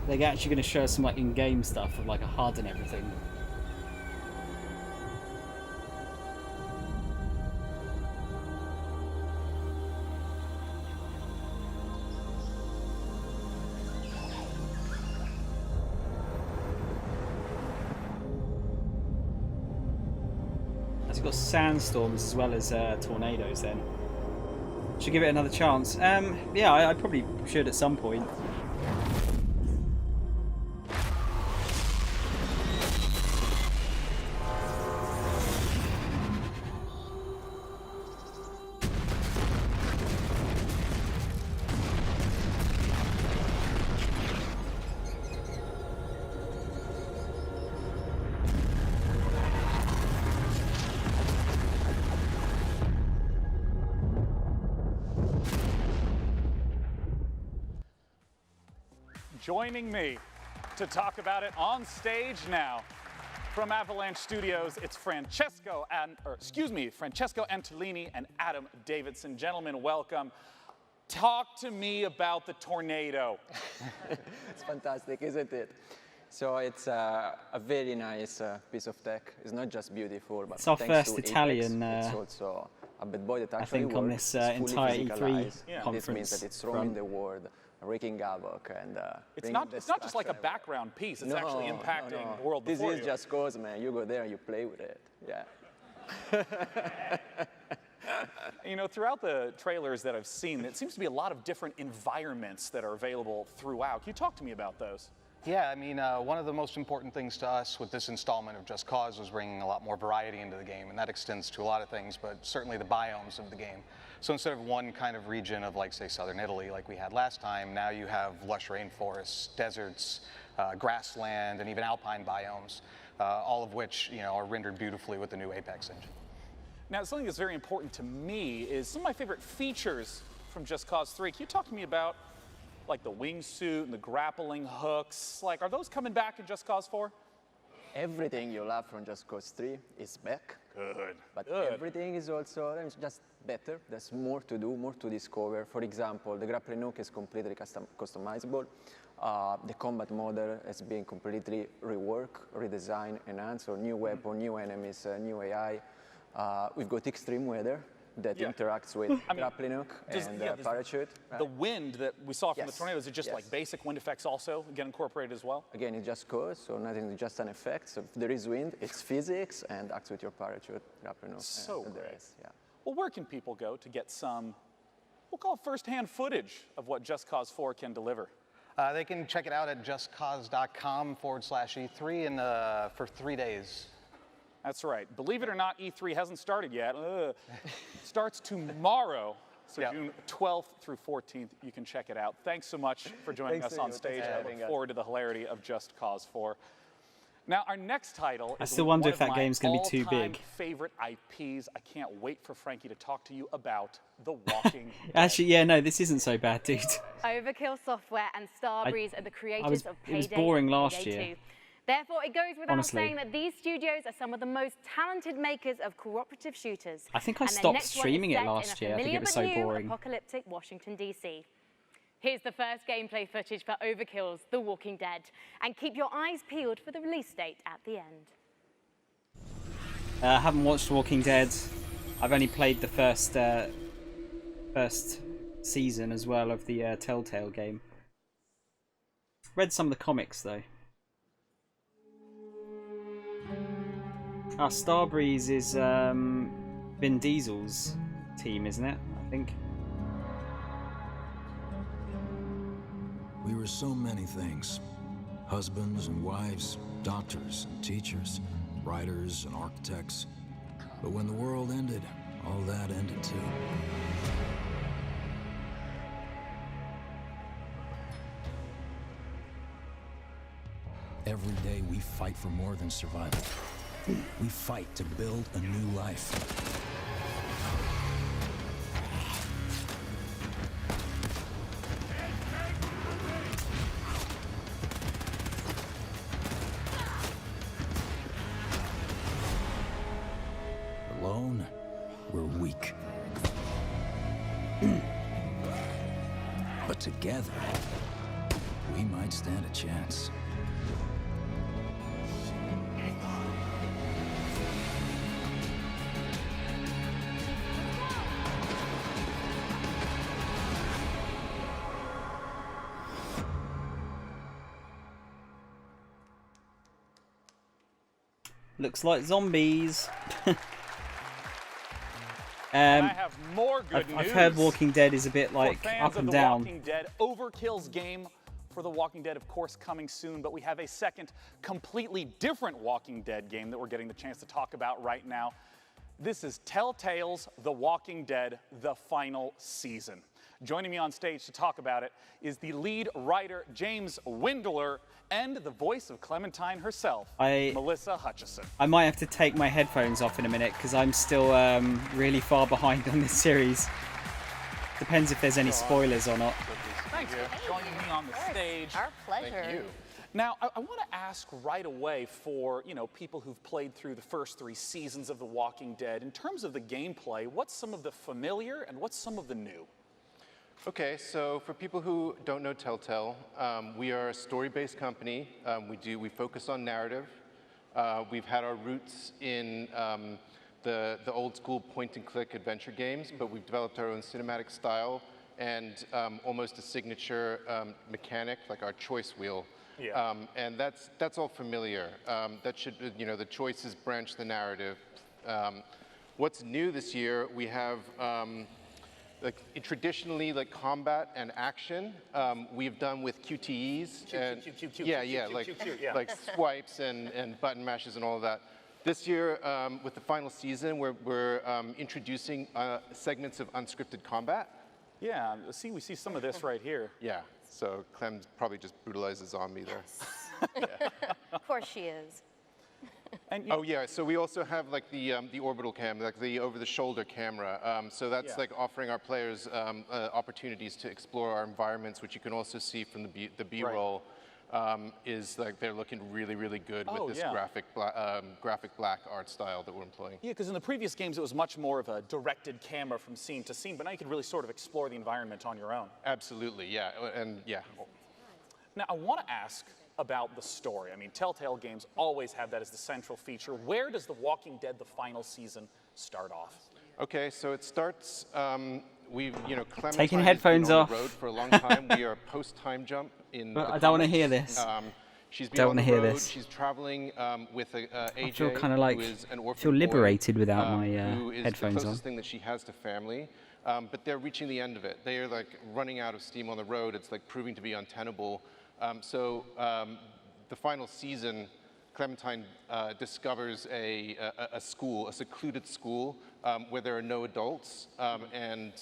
They're actually going to show us some like in-game stuff of like a HUD and everything. It's got sandstorms as well as tornadoes then. Should give it another chance. Yeah, I probably should at some point. Joining me to talk about it on stage now from Avalanche Studios, it's Francesco Antolini and Adam Davidson. Gentlemen, welcome. Talk to me about the tornado. It's fantastic, isn't it? So it's a very nice piece of tech. It's not just beautiful, but It's our thanks first to Italian, Apex, it's also a bad boy that I actually think, on works. this It's fully entire E3 physicalized. conference This means that it's roaming front. the world, wreaking havoc, and It's not just like a background piece, it's actually impacting the world This before is you. just cause, man. You go there and you play with it. Yeah. You know, throughout the trailers that I've seen, it seems to be a lot of different environments that are available throughout. Can you talk to me about those? Yeah, I mean, one of the most important things to us with this installment of Just Cause was bringing a lot more variety into the game, and that extends to a lot of things, but certainly the biomes of the game. So instead of one kind of region of, like, say, southern Italy, like we had last time, now you have lush rainforests, deserts, grassland, and even alpine biomes, all of which, you know, are rendered beautifully with the new Apex engine. Now, something that's very important to me is some of my favorite features from Just Cause 3. Can you talk to me about, like, the wingsuit and the grappling hooks? Like, are those coming back in Just Cause 4? Everything you love from Just Cause 3 is back. Good. But Good. everything is also just better. There's more to do, more to discover. For example, the grappling hook is completely customizable. The combat model has been completely reworked, redesigned, enhanced. So new weapon, new enemies, new AI. We've got extreme weather that interacts with grappling hook and parachute. The wind that we saw from the Yes. tornadoes, is it just like basic wind effects also get incorporated as well? Again, it's just cause, so nothing is just an effect. So if there is wind, it's physics and acts with your parachute, grappling hook, So and the great. rest. Yeah. Well, where can people go to get some, we'll call it first-hand footage of what Just Cause 4 can deliver? They can check it out at justcause.com/E3 for 3 days. That's right. Believe it or not, E3 hasn't started yet. Starts tomorrow. So June 12th through 14th, you can check it out. Thanks so much for joining Thanks us to on you. stage. Thanks for I having look us. forward to the hilarity of Just Cause 4. Now, our next title I is still one wonder of if that my game's gonna be too all-time big. favorite IPs. I can't wait for Frankie to talk to you about The Walking Dead. Actually, yeah, no, this isn't so bad, dude. Overkill Software and Starbreeze are the creators of Payday it was boring and last Payday year. 2. Therefore, it goes without Honestly. saying that these studios are some of the most talented makers of cooperative shooters. I think I And their stopped next one is streaming it set in a last year. I think familiar it was but so new boring. apocalyptic Washington, D.C. Here's the first gameplay footage for Overkill's The Walking Dead. And keep your eyes peeled for the release date at the end. I haven't watched Walking Dead. I've only played the first season as well of the Telltale game. Read some of the comics though. Starbreeze is Vin Diesel's team, isn't it? I think. We were so many things. Husbands and wives, doctors and teachers, writers and architects. But when the world ended, all that ended too. Every day we fight for more than survival. We fight to build a new life. Alone, we're weak. But together, we might stand a chance. Looks like zombies. And I have more good news. I've heard Walking Dead is a bit like for fans up and of the down. Walking Dead, Overkill's game for The Walking Dead, of course, coming soon, but we have a second, completely different Walking Dead game that we're getting the chance to talk about right now. This is Telltale's The Walking Dead, the final season. Joining me on stage to talk about it is the lead writer, James Windler, and the voice of Clementine herself, Melissa Hutchison. I might have to take my headphones off in a minute because I'm still really far behind on this series. Depends if there's any spoilers or not. Thanks for joining me on the stage. Our pleasure. Thank you. Now, I want to ask right away for, people who've played through the first 3 seasons of The Walking Dead, in terms of the gameplay, what's some of the familiar and what's some of the new? Okay, so for people who don't know Telltale, we are a story-based company. We focus on narrative. We've had our roots in the old-school point-and-click adventure games, but we've developed our own cinematic style and almost a signature mechanic, like our choice wheel. Yeah. And that's all familiar. That should, the choices branch the narrative. What's new this year? We have. Traditionally, combat and action, we've done with QTEs like swipes and button mashes and all of that. This year, with the final season, we're introducing segments of unscripted combat. Yeah, we see some of this right here. Yeah, so Clem probably just brutalized a zombie there. Yeah. Of course she is. And so we also have the orbital cam, like the over-the-shoulder camera. So that's offering our players opportunities to explore our environments, which you can also see from the B-roll. Is they're looking really, really good with this graphic black art style that we're employing. Yeah, because in the previous games it was much more of a directed camera from scene to scene, but now you can really sort of explore the environment on your own. Absolutely, yeah, and yeah. Now I want to ask about the story. I mean, Telltale games always have that as the central feature. Where does The Walking Dead, the final season, start off? Okay, so it starts, Clementine taking headphones has been on off. The road for a long time. We are post-time jump in I don't want to hear this. She's been on the road. She's traveling with AJ, I feel kind of like, who is an orphan feel liberated boy, without my who is headphones the on. closest thing that she has to family. But they're reaching the end of it. They are running out of steam on the road. It's proving to be untenable. The final season, Clementine discovers a school, a secluded school, where there are no adults, and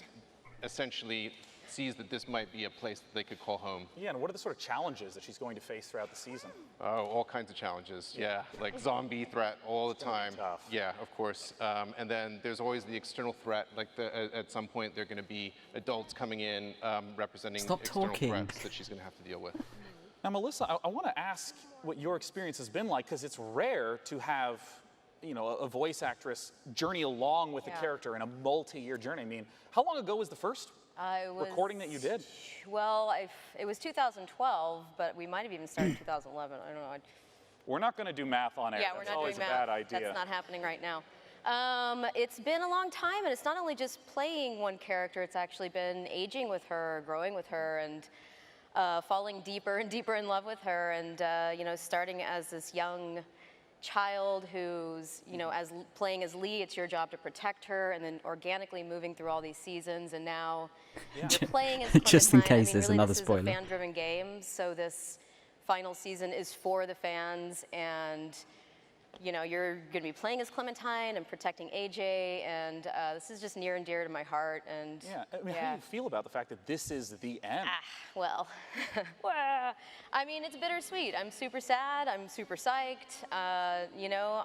essentially sees that this might be a place that they could call home. Yeah, and what are the sort of challenges that she's going to face throughout the season? Oh, all kinds of challenges, yeah. Like zombie threat all the time. Tough. Yeah, of course. And then there's always the external threat, at some point there are going to be adults coming in representing external threats that she's going to have to deal with. Now, Melissa, I want to ask what your experience has been like, because it's rare to have, a voice actress journey along with a character in a multi-year journey. I mean, how long ago was the first recording that you did? Well, it was 2012, but we might have even started 2011. I don't know. We're not going to do math on air. Yeah, we're That's not always doing a math. bad idea. That's not happening right now. It's been a long time, and it's not only just playing one character. It's actually been aging with her, growing with her, and falling deeper and deeper in love with her, and you know, starting as this young child who's, you know, playing as Lee, it's your job to protect her, and then organically moving through all these seasons, and now you're playing as Clementine. Just in case I mean, there's really, another this spoiler. is a fan-driven game, so this final season is for the fans, and you know, you're going to be playing as Clementine and protecting AJ, and this is just near and dear to my heart. And yeah, I mean, how do you feel about the fact that this is the end? Well, I mean, it's bittersweet. I'm super sad. I'm super psyched. You know,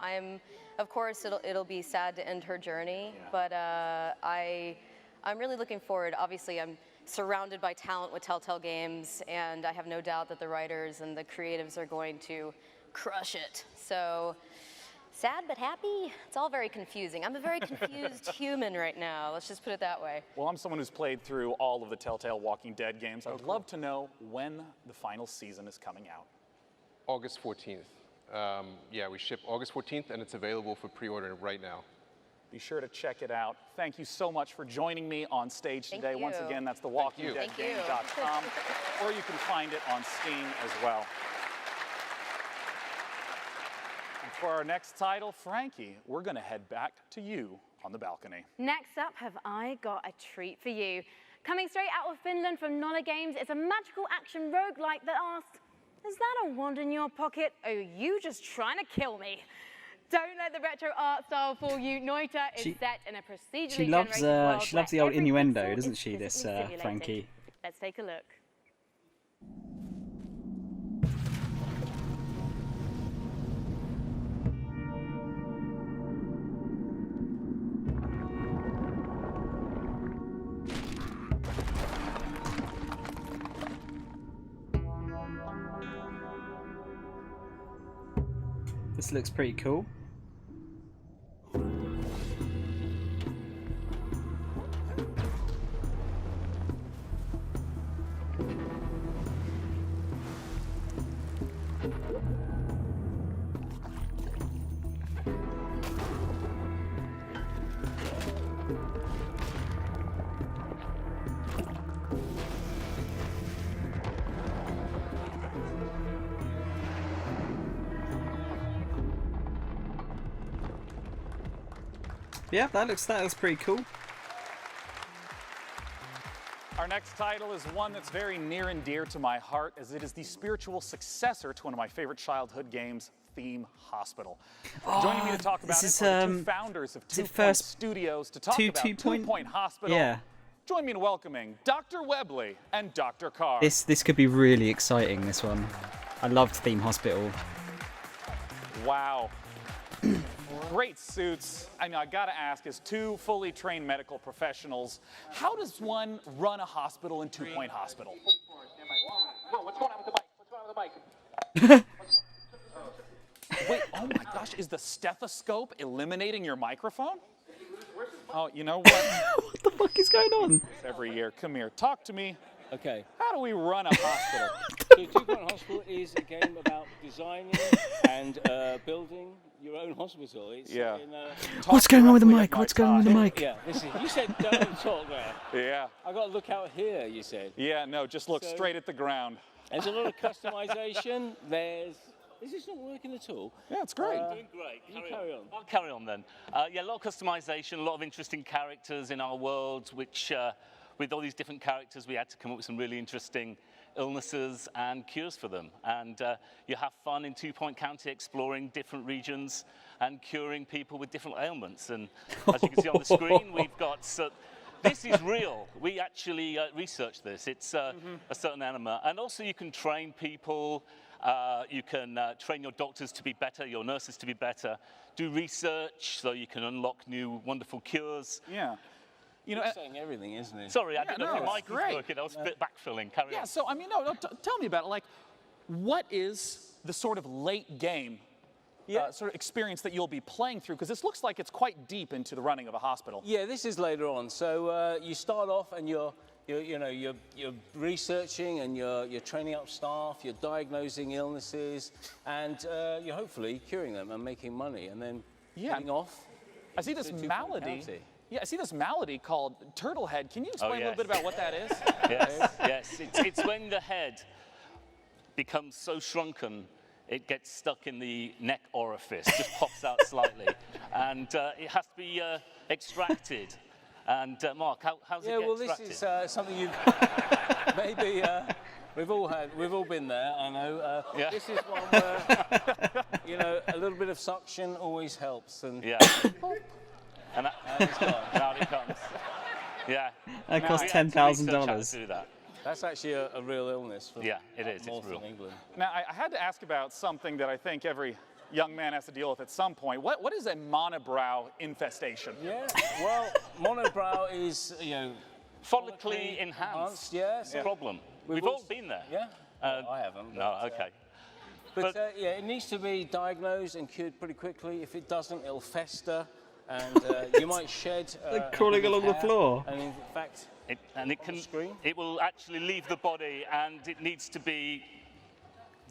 of course, it'll be sad to end her journey, but I'm really looking forward. Obviously, I'm surrounded by talent with Telltale Games, and I have no doubt that the writers and the creatives are going to crush it. So sad but happy? It's all very confusing. I'm a very confused human right now. Let's just put it that way. Well, I'm someone who's played through all of the Telltale Walking Dead games. I'd love to know when the final season is coming out. August 14th. Yeah, we ship August 14th, and it's available for pre-order right now. Be sure to check it out. Thank you so much for joining me on stage today. Thank Once you. again, that's thewalkingdeadgame.com, or you can find it on Steam as well. And for our next title, Frankie, we're going to head back to you on the balcony. Next up, have I got a treat for you. Coming straight out of Finland from Nolla Games, it's a magical action roguelike that asks, is that a wand in your pocket, or are you just trying to kill me? Don't let the retro art style fool you. Noita is set in a procedurally generated world. She loves the old where every innuendo, pixel doesn't is she, this physically simulated. Frankie? Let's take a look. This looks pretty cool. Yeah, that looks pretty cool. Our next title is one that's very near and dear to my heart, as it is the spiritual successor to one of my favorite childhood games, Theme Hospital. Joining me to talk about it are the two founders of 2 Point Studios to talk about 2 Point Hospital. Yeah. Join me in welcoming Dr. Webley and Dr. Carr. This could be really exciting, this one. I loved Theme Hospital. Wow. Great suits. I know, I gotta ask, as two fully trained medical professionals, how does one run a hospital in 2 Point Hospital? Whoa, what's going on with the mic? What's going on with the mic? Wait, oh my gosh, is the stethoscope eliminating your microphone? Oh, you know what? What the fuck is going on? Every year, come here, talk to me. Okay. How do we run a hospital? So 2 Point Hospital is a game about designing and building your own hospital. It's What's going on with the mic? What's going on with the mic? Yeah, listen, you said don't talk there. Yeah. I got to look out here, you said. Yeah, no, just look straight at the ground. There's a lot of customization. Is this not working at all? Yeah, it's great. Doing great. Carry on. I'll carry on then. Yeah, a lot of customization, a lot of interesting characters in our world, which with all these different characters, we had to come up with some really interesting illnesses and cures for them. And you have fun in 2 Point County exploring different regions and curing people with different ailments. And as you can see on the screen, we've got... this is real. We actually researched this. It's a certain animal. And also you can train people. You can train your doctors to be better, your nurses to be better. Do research so you can unlock new wonderful cures. Yeah. You know, saying everything, isn't it? Sorry, I didn't know if your mic was great. working. I was a bit backfilling. Carry on. Yeah, so I mean, no, tell me about it. Like, what is the sort of late game sort of experience that you'll be playing through? Because this looks like it's quite deep into the running of a hospital. Yeah, this is later on. So you start off and you're researching and you're training up staff, you're diagnosing illnesses, and you're hopefully curing them and making money, and then heading off. I see this malady Yeah, I see this malady called turtle head. Can you explain a little bit about what that is? Yes. It's when the head becomes so shrunken, it gets stuck in the neck orifice, just pops out slightly, and it has to be extracted. And Mark, how's it get well, extracted? this is something you maybe we've all been there. I know. This is one where a little bit of suction always helps. And and it's gone. And out it comes. Yeah. That costs $10,000. To do that. That's actually a real illness. From it is. North It's real. England. Now, I had to ask about something that I think every young man has to deal with at some point. What is a monobrow infestation? Yeah, well, monobrow is, follically enhanced. Yes. It's a problem. We've all been there. Yeah. I haven't. No, okay. But it needs to be diagnosed and cured pretty quickly. If it doesn't, it'll fester, and you might shed. They're crawling along the floor. And in fact, it will actually leave the body, and it needs to be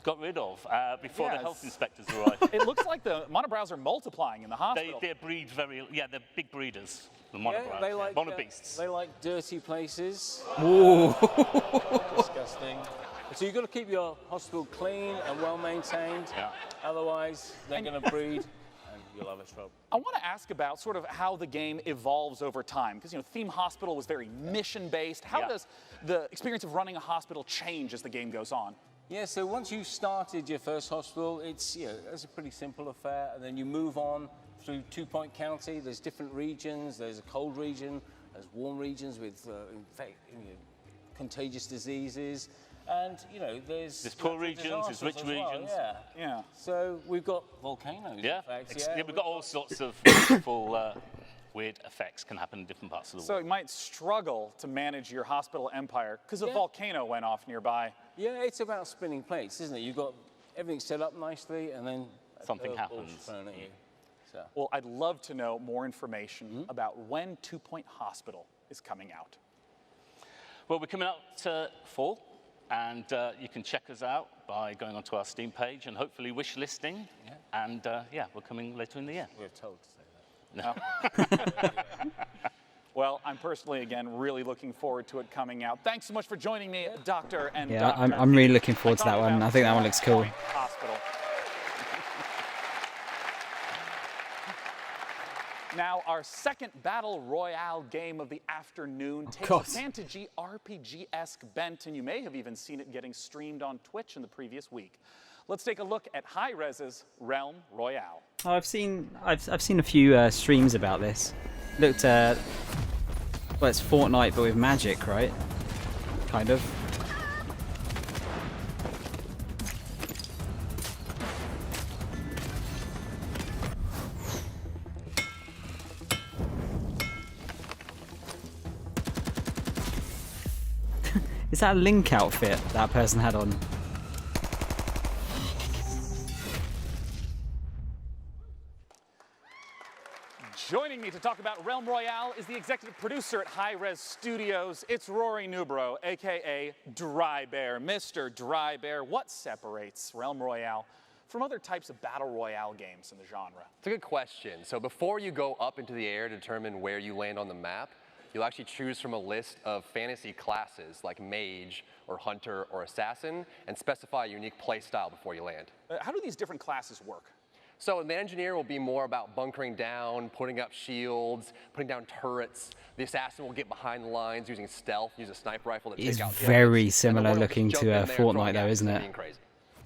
got rid of before the health inspectors arrive. It looks like the monobrows are multiplying in the hospital. They breed they're big breeders, the monobrows. They like monobeasts. they like dirty places. Ooh. Disgusting. So you've got to keep your hospital clean and well maintained. Yeah. Otherwise, they're going to breed, and you'll have a trouble. I want to ask about sort of how the game evolves over time, because Theme Hospital was very mission-based. How does the experience of running a hospital change as the game goes on? Yeah, so once you've started your first hospital, it's a pretty simple affair, and then you move on through 2 Point County. There's different regions. There's a cold region. There's warm regions with contagious diseases, and there's poor regions, there's rich regions. Yeah. So we've got volcanoes. Yeah. In fact, We've got all sorts of wonderful, weird effects can happen in different parts of the world. So you might struggle to manage your hospital empire because a volcano went off nearby. Yeah, it's about spinning plates, isn't it? You've got everything set up nicely, and then something happens. Thrown at you. So. Well, I'd love to know more information about when 2 Point Hospital is coming out. Well, we're coming out to fall, and you can check us out by going onto our Steam page and hopefully wish listing. And we're coming later in the year. We're told to say that. No. Well, I'm personally, again, really looking forward to it coming out. Thanks so much for joining me, Doctor and Yeah, Doctor. I'm really looking forward to that one. I think that one looks cool. Hospital. Now, our second Battle Royale game of the afternoon takes a fantasy RPG-esque bent, and you may have even seen it getting streamed on Twitch in the previous week. Let's take a look at Hi-Rez's Realm Royale. Oh, I've seen a few streams about this. Looked well, it's Fortnite but with magic, right? Kind of. Is that a Link outfit that person had on? Joining me to talk about Realm Royale is the executive producer at Hi-Rez Studios. It's Rory Newbrough, a.k.a. Dry Bear. Mr. Dry Bear, what separates Realm Royale from other types of Battle Royale games in the genre? It's a good question. So before you go up into the air to determine where you land on the map, you'll actually choose from a list of fantasy classes like Mage or Hunter or Assassin and specify a unique play style before you land. How do these different classes work? So the engineer will be more about bunkering down, putting up shields, putting down turrets. The assassin will get behind the lines using stealth, use a sniper rifle to It's take out very similar looking to Fortnite though, isn't it?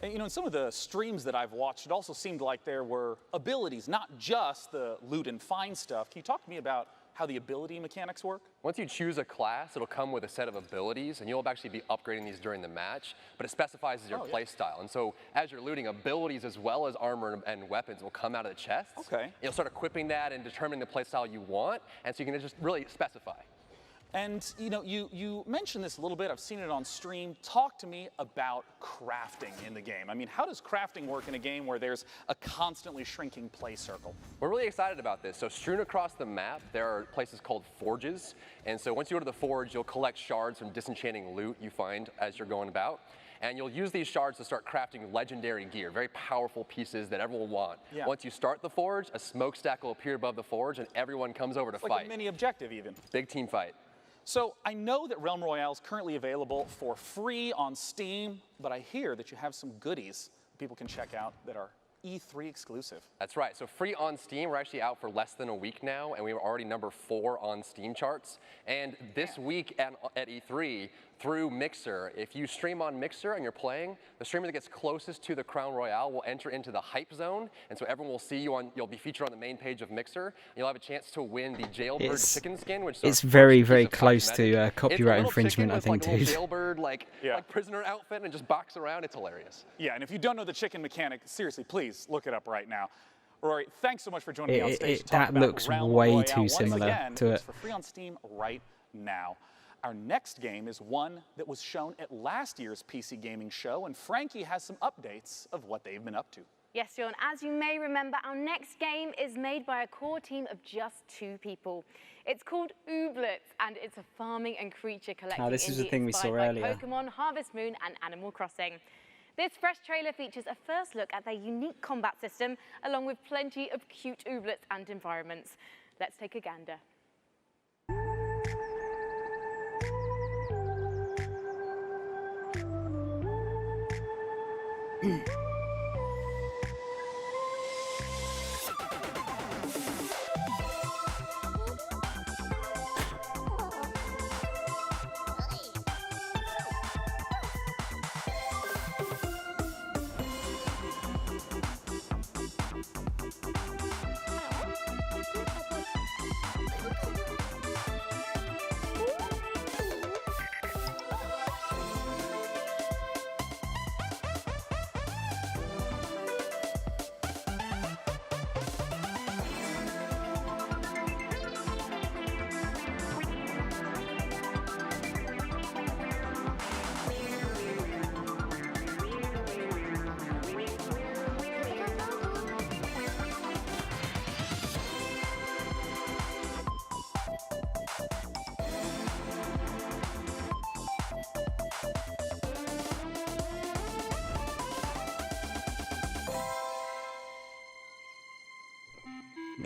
And, in some of the streams that I've watched, it also seemed like there were abilities, not just the loot and find stuff. Can you talk to me about how the ability mechanics work? Once you choose a class, it'll come with a set of abilities, and you'll actually be upgrading these during the match, but it specifies your play style. And so as you're looting, abilities as well as armor and weapons will come out of the chest. Okay. You'll start equipping that and determining the play style you want, and so you can just really specify. And you mentioned this a little bit. I've seen it on stream. Talk to me about crafting in the game. I mean, how does crafting work in a game where there's a constantly shrinking play circle? We're really excited about this. So strewn across the map, there are places called forges. And so once you go to the forge, you'll collect shards from disenchanting loot you find as you're going about. And you'll use these shards to start crafting legendary gear, very powerful pieces that everyone will want. Yeah. Once you start the forge, a smokestack will appear above the forge, and everyone comes over to It's like fight. a mini objective even. Big team fight. So I know that Realm Royale is currently available for free on Steam, but I hear that you have some goodies people can check out that are E3 exclusive. That's right. So free on Steam. We're actually out for less than a week now, and we were already number 4 on Steam charts. And this week at E3, through Mixer, if you stream on Mixer and you're playing, the streamer that gets closest to the Crown Royale will enter into the hype zone, and so everyone will see you on. You'll be featured on the main page of Mixer. You'll have a chance to win the jailbird chicken skin, which is It's very, very close to copyright infringement, I think, too. It's dude. like a little jailbird, like prisoner outfit, and just box around. It's hilarious. Yeah, and if you don't know the chicken mechanic, seriously, please look it up right now. Rory, thanks so much for joining me on stage to talk That about looks Realm way Royale. too Once similar again, to it's it. for free on Steam right now. Our next game is one that was shown at last year's PC gaming show, and Frankie has some updates of what they've been up to. Yes, John, as you may remember, our next game is made by a core team of just 2 people. It's called Ooblets, and it's a farming and creature collecting this is the indie thing we saw inspired by earlier. Pokemon, Harvest Moon, and Animal Crossing. This fresh trailer features a first look at their unique combat system, along with plenty of cute ooblets and environments. Let's take a gander.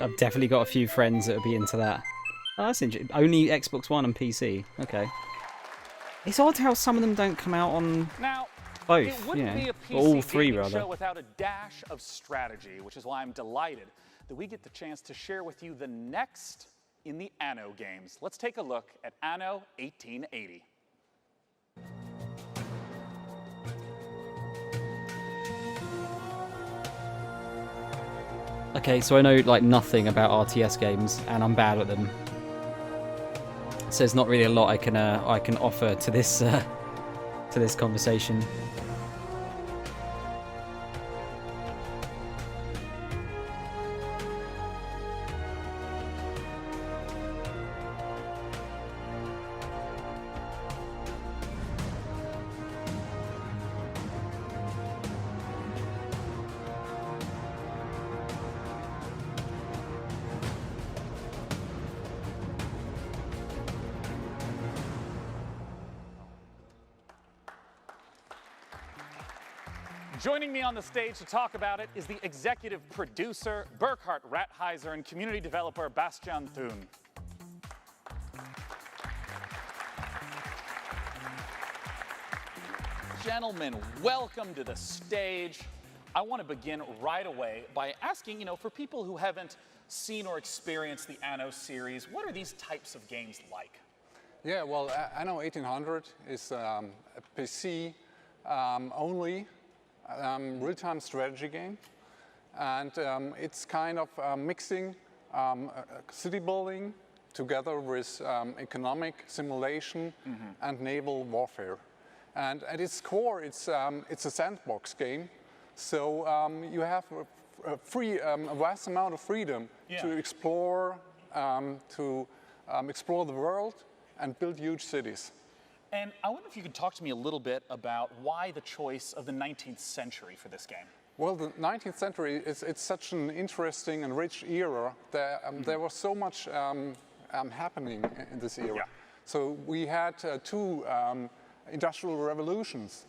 I've definitely got a few friends that would be into that. Oh, that's interesting. Only Xbox One and PC. Okay. It's odd how some of them don't come out on Now, both. it wouldn't be a PC all 3 gaming rather. show without a dash of strategy, which is why I'm delighted that we get the chance to share with you the next in the Anno games. Let's take a look at Anno 1880. Okay, so I know like nothing about RTS games, and I'm bad at them. So there's not really a lot I can offer to this conversation. Joining me on the stage to talk about it is the executive producer, Burkhard Rathheiser, and community developer, Bastian Thun. Gentlemen, welcome to the stage. I want to begin right away by asking, for people who haven't seen or experienced the Anno series, what are these types of games like? Yeah, well, Anno 1800 is a PC only real-time strategy game, and it's kind of mixing city building together with economic simulation and naval warfare. And at its core, it's a sandbox game, so you have a vast amount of freedom to explore the world and build huge cities. And I wonder if you could talk to me a little bit about why the choice of the 19th century for this game. Well, the 19th century it's such an interesting and rich era. There was so much happening in this era. So we had two industrial revolutions.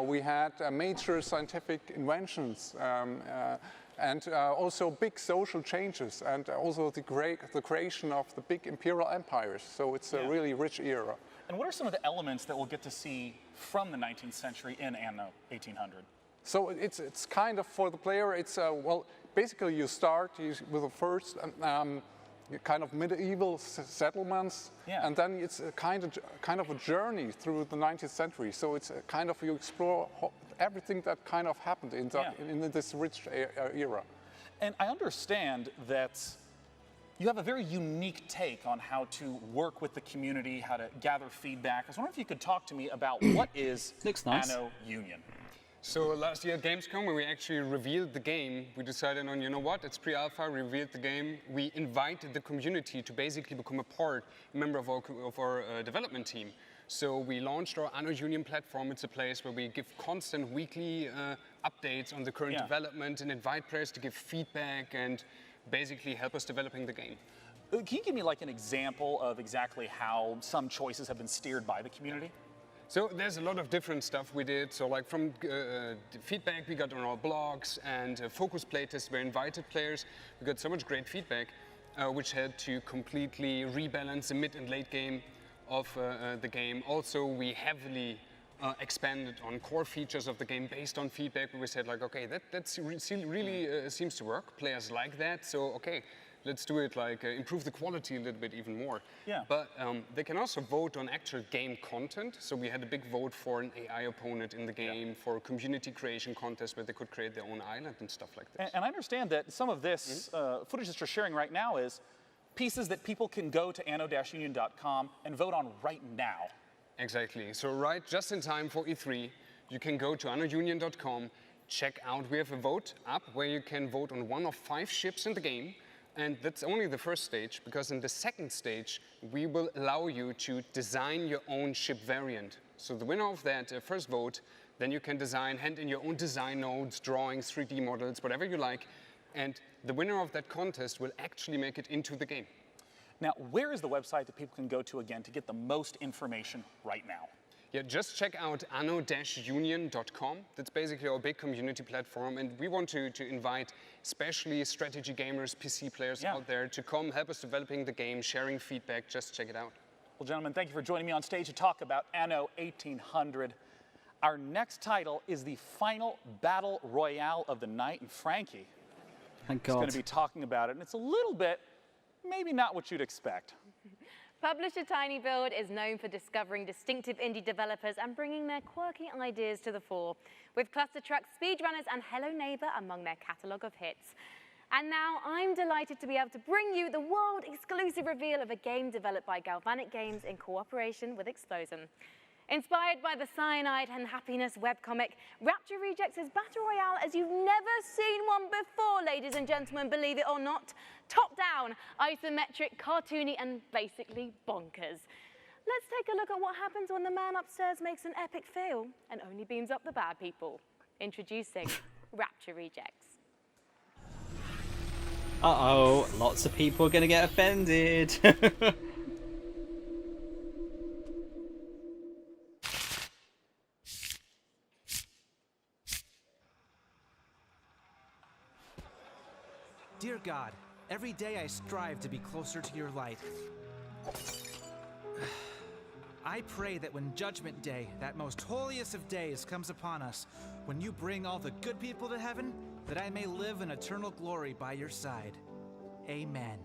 We had major scientific inventions and also big social changes, and also the creation of the big imperial empires. So it's a really rich era. And what are some of the elements that we'll get to see from the 19th century in Anno 1800? So it's kind of, for the player, it's, well, basically you start with the first kind of medieval settlements, and then it's a kind of a journey through the 19th century. So it's a kind of, you explore everything that kind of happened in this rich era. And I understand that you have a very unique take on how to work with the community, how to gather feedback. I was wondering if you could talk to me about what is Anno Union. So last year at Gamescom, when we actually revealed the game, we decided on, you know what, it's pre-alpha, we revealed the game. We invited the community to basically become a member of our development team. So we launched our Anno Union platform. It's a place where we give constant weekly updates on the current development and invite players to give feedback and basically help us developing the game. Can you give me like an example of exactly how some choices have been steered by the community? So there's a lot of different stuff we did. So like from feedback we got on our blogs and focus playtests where invited players. We got so much great feedback, which had to completely rebalance the mid and late game of the game. Also, we heavily expanded on core features of the game based on feedback. We said like, okay, that really seems to work. Players like that, so okay, let's do it, like improve the quality a little bit even more. Yeah. But they can also vote on actual game content. So we had a big vote for an AI opponent in the game, for a community creation contest where they could create their own island and stuff like this. And I understand that some of this footage that you're sharing right now is pieces that people can go to anno-union.com and vote on right now. Exactly. So right just in time for E3, you can go to anno-union.com, check out, we have a vote up where you can vote on one of 5 ships in the game. And that's only the first stage, because in the second stage, we will allow you to design your own ship variant. So the winner of that first vote, then you can design, hand in your own design nodes, drawings, 3D models, whatever you like. And the winner of that contest will actually make it into the game. Now, where is the website that people can go to again to get the most information right now? Yeah, just check out anno-union.com. That's basically our big community platform. And we want to invite especially strategy gamers, PC players out there to come help us developing the game, sharing feedback. Just check it out. Well, gentlemen, thank you for joining me on stage to talk about Anno 1800. Our next title is the final battle royale of the night. And Frankie Thank is God. going to be talking about it. And it's a little bit, maybe not what you'd expect. Publisher TinyBuild is known for discovering distinctive indie developers and bringing their quirky ideas to the fore, with Cluster Truck, Speedrunners, and Hello Neighbor among their catalogue of hits. And now I'm delighted to be able to bring you the world-exclusive reveal of a game developed by Galvanic Games in cooperation with Explosion. Inspired by the Cyanide and Happiness webcomic, Rapture Rejects is Battle Royale as you've never seen one before, ladies and gentlemen, believe it or not. Top down, isometric, cartoony, and basically bonkers. Let's take a look at what happens when the man upstairs makes an epic fail and only beams up the bad people. Introducing Rapture Rejects. Uh-oh, lots of people are going to get offended. Dear God, every day I strive to be closer to your light. I pray that when Judgment Day, that most holiest of days, comes upon us, when you bring all the good people to heaven, that I may live in eternal glory by your side. Amen.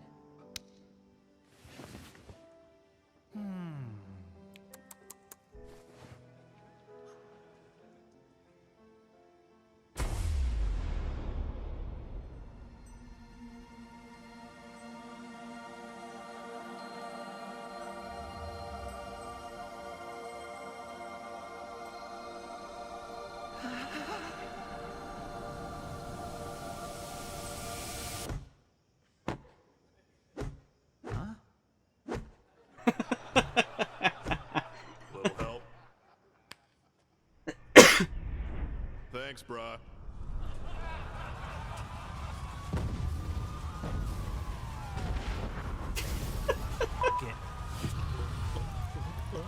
Little help. Thanks, brah. Harold!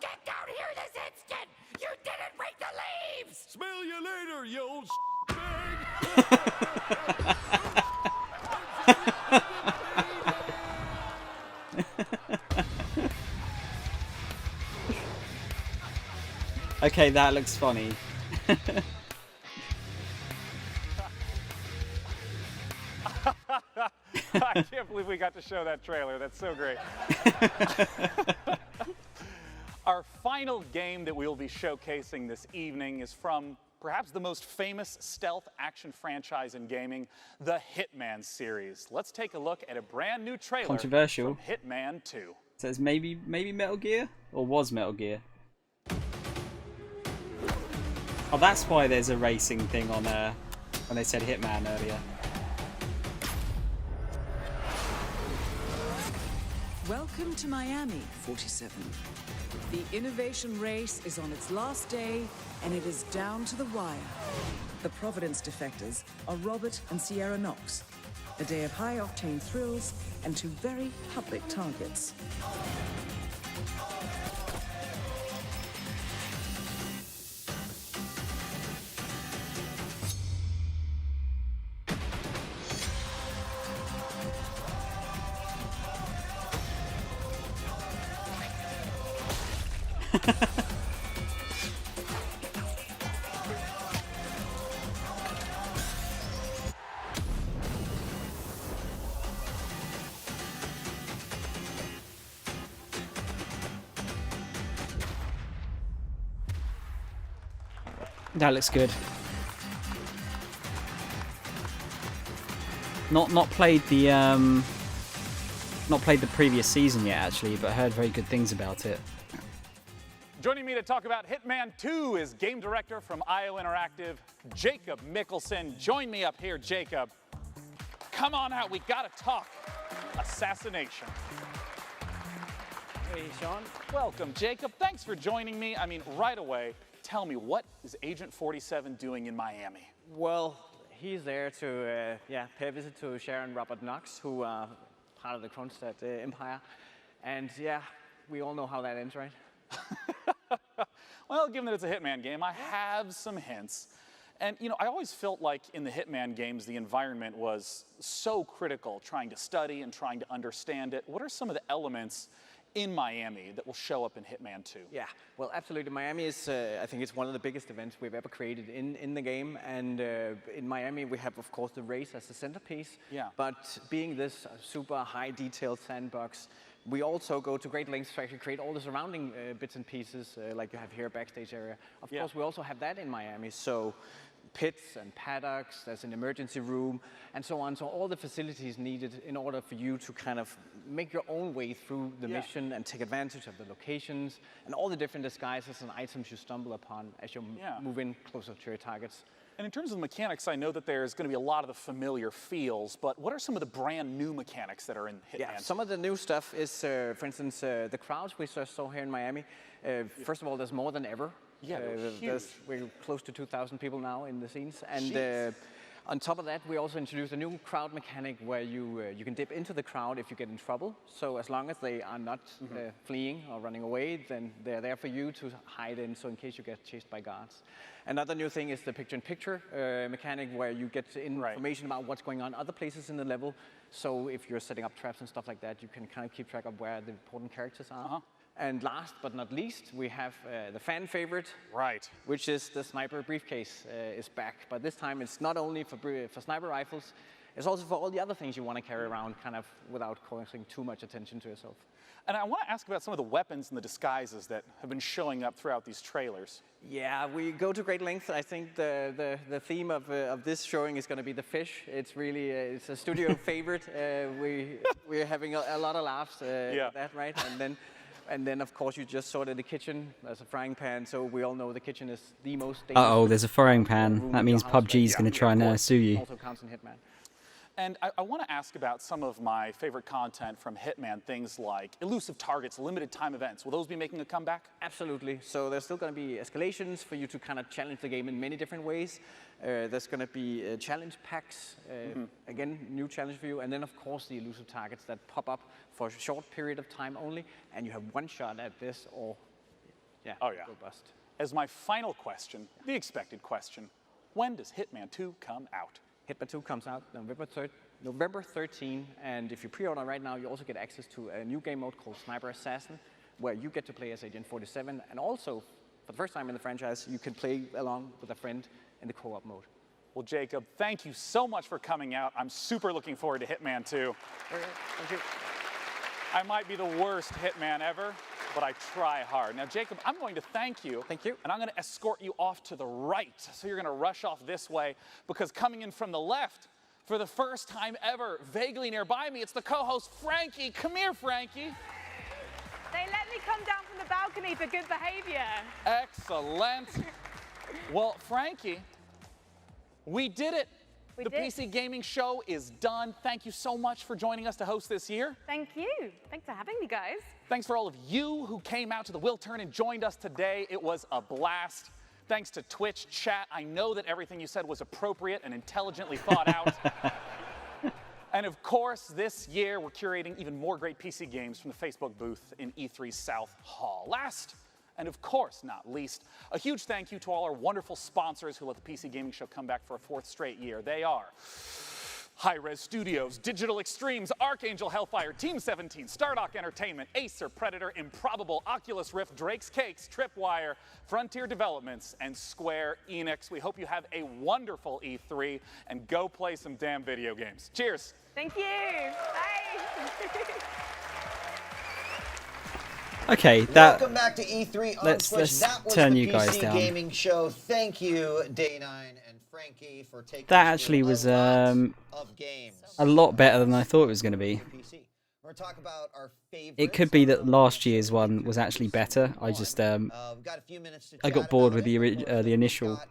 Get down here this instant! You didn't break the leaves! Smell you later, you old Okay, that looks funny. I can't believe we got to show that trailer. That's so great. Our final game that we'll be showcasing this evening is from perhaps the most famous stealth action franchise in gaming, the Hitman series. Let's take a look at a brand new trailer Controversial. from Hitman 2. Says maybe Metal Gear? Or was Metal Gear? Oh, that's why there's a racing thing on when they said Hitman earlier. Welcome to Miami, 47. The innovation race is on its last day, and it is down to the wire. The Providence defectors are Robert and Sierra Knox. A day of high-octane thrills and two very public targets. That looks good. Not played the previous season yet actually, but heard very good things about it. Joining me to talk about Hitman 2 is game director from IO Interactive, Jacob Mickelson. Join me up here, Jacob. Come on out, we gotta talk. Assassination. Hey, Sean. Welcome, Jacob. Thanks for joining me. I mean, right away, tell me, what is Agent 47 doing in Miami? Well, he's there to pay a visit to Sharon and Robert Knox, who are part of the Kronstadt Empire. And yeah, we all know how that ends, right? Well, given that it's a Hitman game, I have some hints. And, you know, I always felt like in the Hitman games, the environment was so critical, trying to study and trying to understand it. What are some of the elements in Miami that will show up in Hitman 2? Yeah, well, absolutely. Miami is, I think it's one of the biggest events we've ever created in the game. And in Miami, we have, of course, the race as the centerpiece. Yeah. But being this super high detailed sandbox, we also go to great lengths to actually create all the surrounding bits and pieces, like you have here, backstage area. Of course, we also have that in Miami. So pits and paddocks, there's an emergency room, and so on. So all the facilities needed in order for you to kind of make your own way through the mission and take advantage of the locations and all the different disguises and items you stumble upon as you move in closer to your targets. And in terms of the mechanics, I know that there's going to be a lot of the familiar feels, but what are some of the brand new mechanics that are in Hitman? Yeah, some of the new stuff is, for instance, the crowds we saw here in Miami. First of all, there's more than ever. Yeah, they're huge. We're close to 2,000 people now in the scenes. And on top of that, we also introduced a new crowd mechanic where you can dip into the crowd if you get in trouble. So as long as they are not fleeing or running away, then they're there for you to hide in, so in case you get chased by guards. Another new thing is the picture-in-picture mechanic where you get information about what's going on other places in the level. So if you're setting up traps and stuff like that, you can kind of keep track of where the important characters are. And last but not least, we have the fan favorite, which is the sniper briefcase is back. But this time it's not only for sniper rifles, it's also for all the other things you want to carry around kind of without causing too much attention to yourself. And I want to ask about some of the weapons and the disguises that have been showing up throughout these trailers. Yeah, we go to great lengths. I think the theme of this showing is going to be the fish. It's really it's a studio favorite. We're having a lot of laughs at that, right? And then, of course, you just saw it in the kitchen as a frying pan, so we all know the kitchen is the most dangerous. Uh-oh, there's a frying pan. That means PUBG is going to try and sue you. Also counts in Hitman. And I want to ask about some of my favorite content from Hitman, things like elusive targets, limited time events. Will those be making a comeback? Absolutely. So there's still going to be escalations for you to kind of challenge the game in many different ways. There's going to be challenge packs, again, new challenge for you. And then, of course, the elusive targets that pop up for a short period of time only. And you have one shot at this or, Oh, yeah. go bust. As my final question, the expected question, when does Hitman 2 come out? Hitman 2 comes out November 13, and if you pre-order right now, you also get access to a new game mode called Sniper Assassin, where you get to play as Agent 47, and also, for the first time in the franchise, you can play along with a friend in the co-op mode. Well, Jacob, thank you so much for coming out. I'm super looking forward to Hitman 2. Thank you. I might be the worst Hitman ever, but I try hard. Now, Jacob, I'm going to thank you. Thank you. And I'm going to escort you off to the right. So you're going to rush off this way, because coming in from the left, for the first time ever, vaguely nearby me, it's the co-host, Frankie. Come here, Frankie. They let me come down from the balcony for good behavior. Excellent. Well, Frankie, we did it. The PC Gaming Show is done. Thank you so much for joining us to host this year. Thank you. Thanks for having me, guys. Thanks for all of you who came out to the Will Turn and joined us today. It was a blast. Thanks to Twitch chat. I know that everything you said was appropriate and intelligently thought out. And of course, this year we're curating even more great PC games from the Facebook booth in E3 South Hall. Last, and of course not least, a huge thank you to all our wonderful sponsors who let the PC Gaming Show come back for a 4th straight year. They are High Res Studios, Digital Extremes, Archangel Hellfire, Team 17, Stardock Entertainment, Acer, Predator, Improbable, Oculus Rift, Drake's Cakes, Tripwire, Frontier Developments, and Square Enix. We hope you have a wonderful E3 and go play some damn video games. Cheers. Thank you. Bye. Okay, Welcome back to E3 on Twitch. Let's That was turn the you guys PC down. Gaming Show. Thank you, Day9 and Frankie, for taking That us actually through was of games. a lot better than I thought it was going to be. We're going to talk about our favorites. It could be that last year's one was actually better. I just I got bored with the initial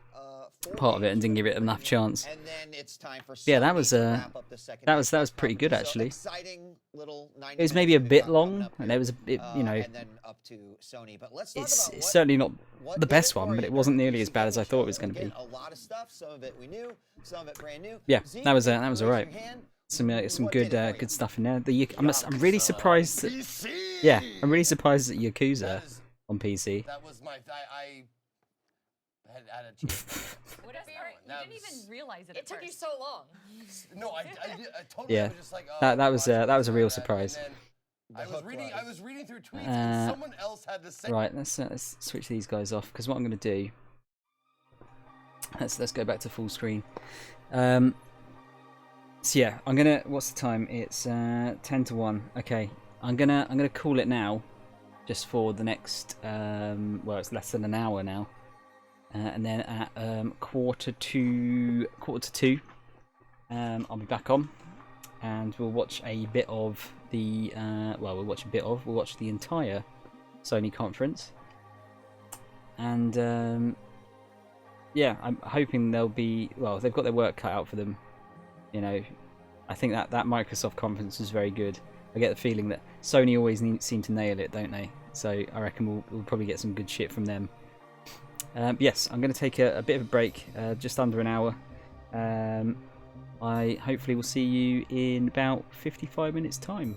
part of it and didn't give it enough chance. And then it's time for Yeah, that was pretty good actually. It was maybe a bit long, and it was a bit, you know. And then up to Sony. But let's talk It's about certainly not the best one, but it wasn't nearly as bad as I thought it was going to be. a lot of stuff. Some of it we knew, some of it brand new. Yeah, Zeke, that was raise your alright. hand. Some good stuff in there. I'm really surprised that, yeah, I'm really surprised at Yakuza on PC. That was my. I had a chance. You didn't even realize it. It took you so long. No, I totally Yeah, was just like, oh, that was a real surprise. I was reading through tweets and someone else had the same. Right, let's switch these guys off, because what I'm going to do. Let's go back to full screen. So yeah, I'm gonna. What's the time? It's 10 to 1. Okay, I'm gonna call it now, just for the next. Well, it's less than an hour now, and then at quarter to 2, I'll be back on, and we'll watch a bit of the. We'll watch the entire Sony conference, and yeah, I'm hoping they'll be. Well, they've got their work cut out for them. You know, I think that Microsoft conference was very good. I get the feeling that Sony always seem to nail it, don't they? So I reckon we'll probably get some good shit from them. Yes, I'm going to take a bit of a break, just under an hour. I hopefully will see you in about 55 minutes time.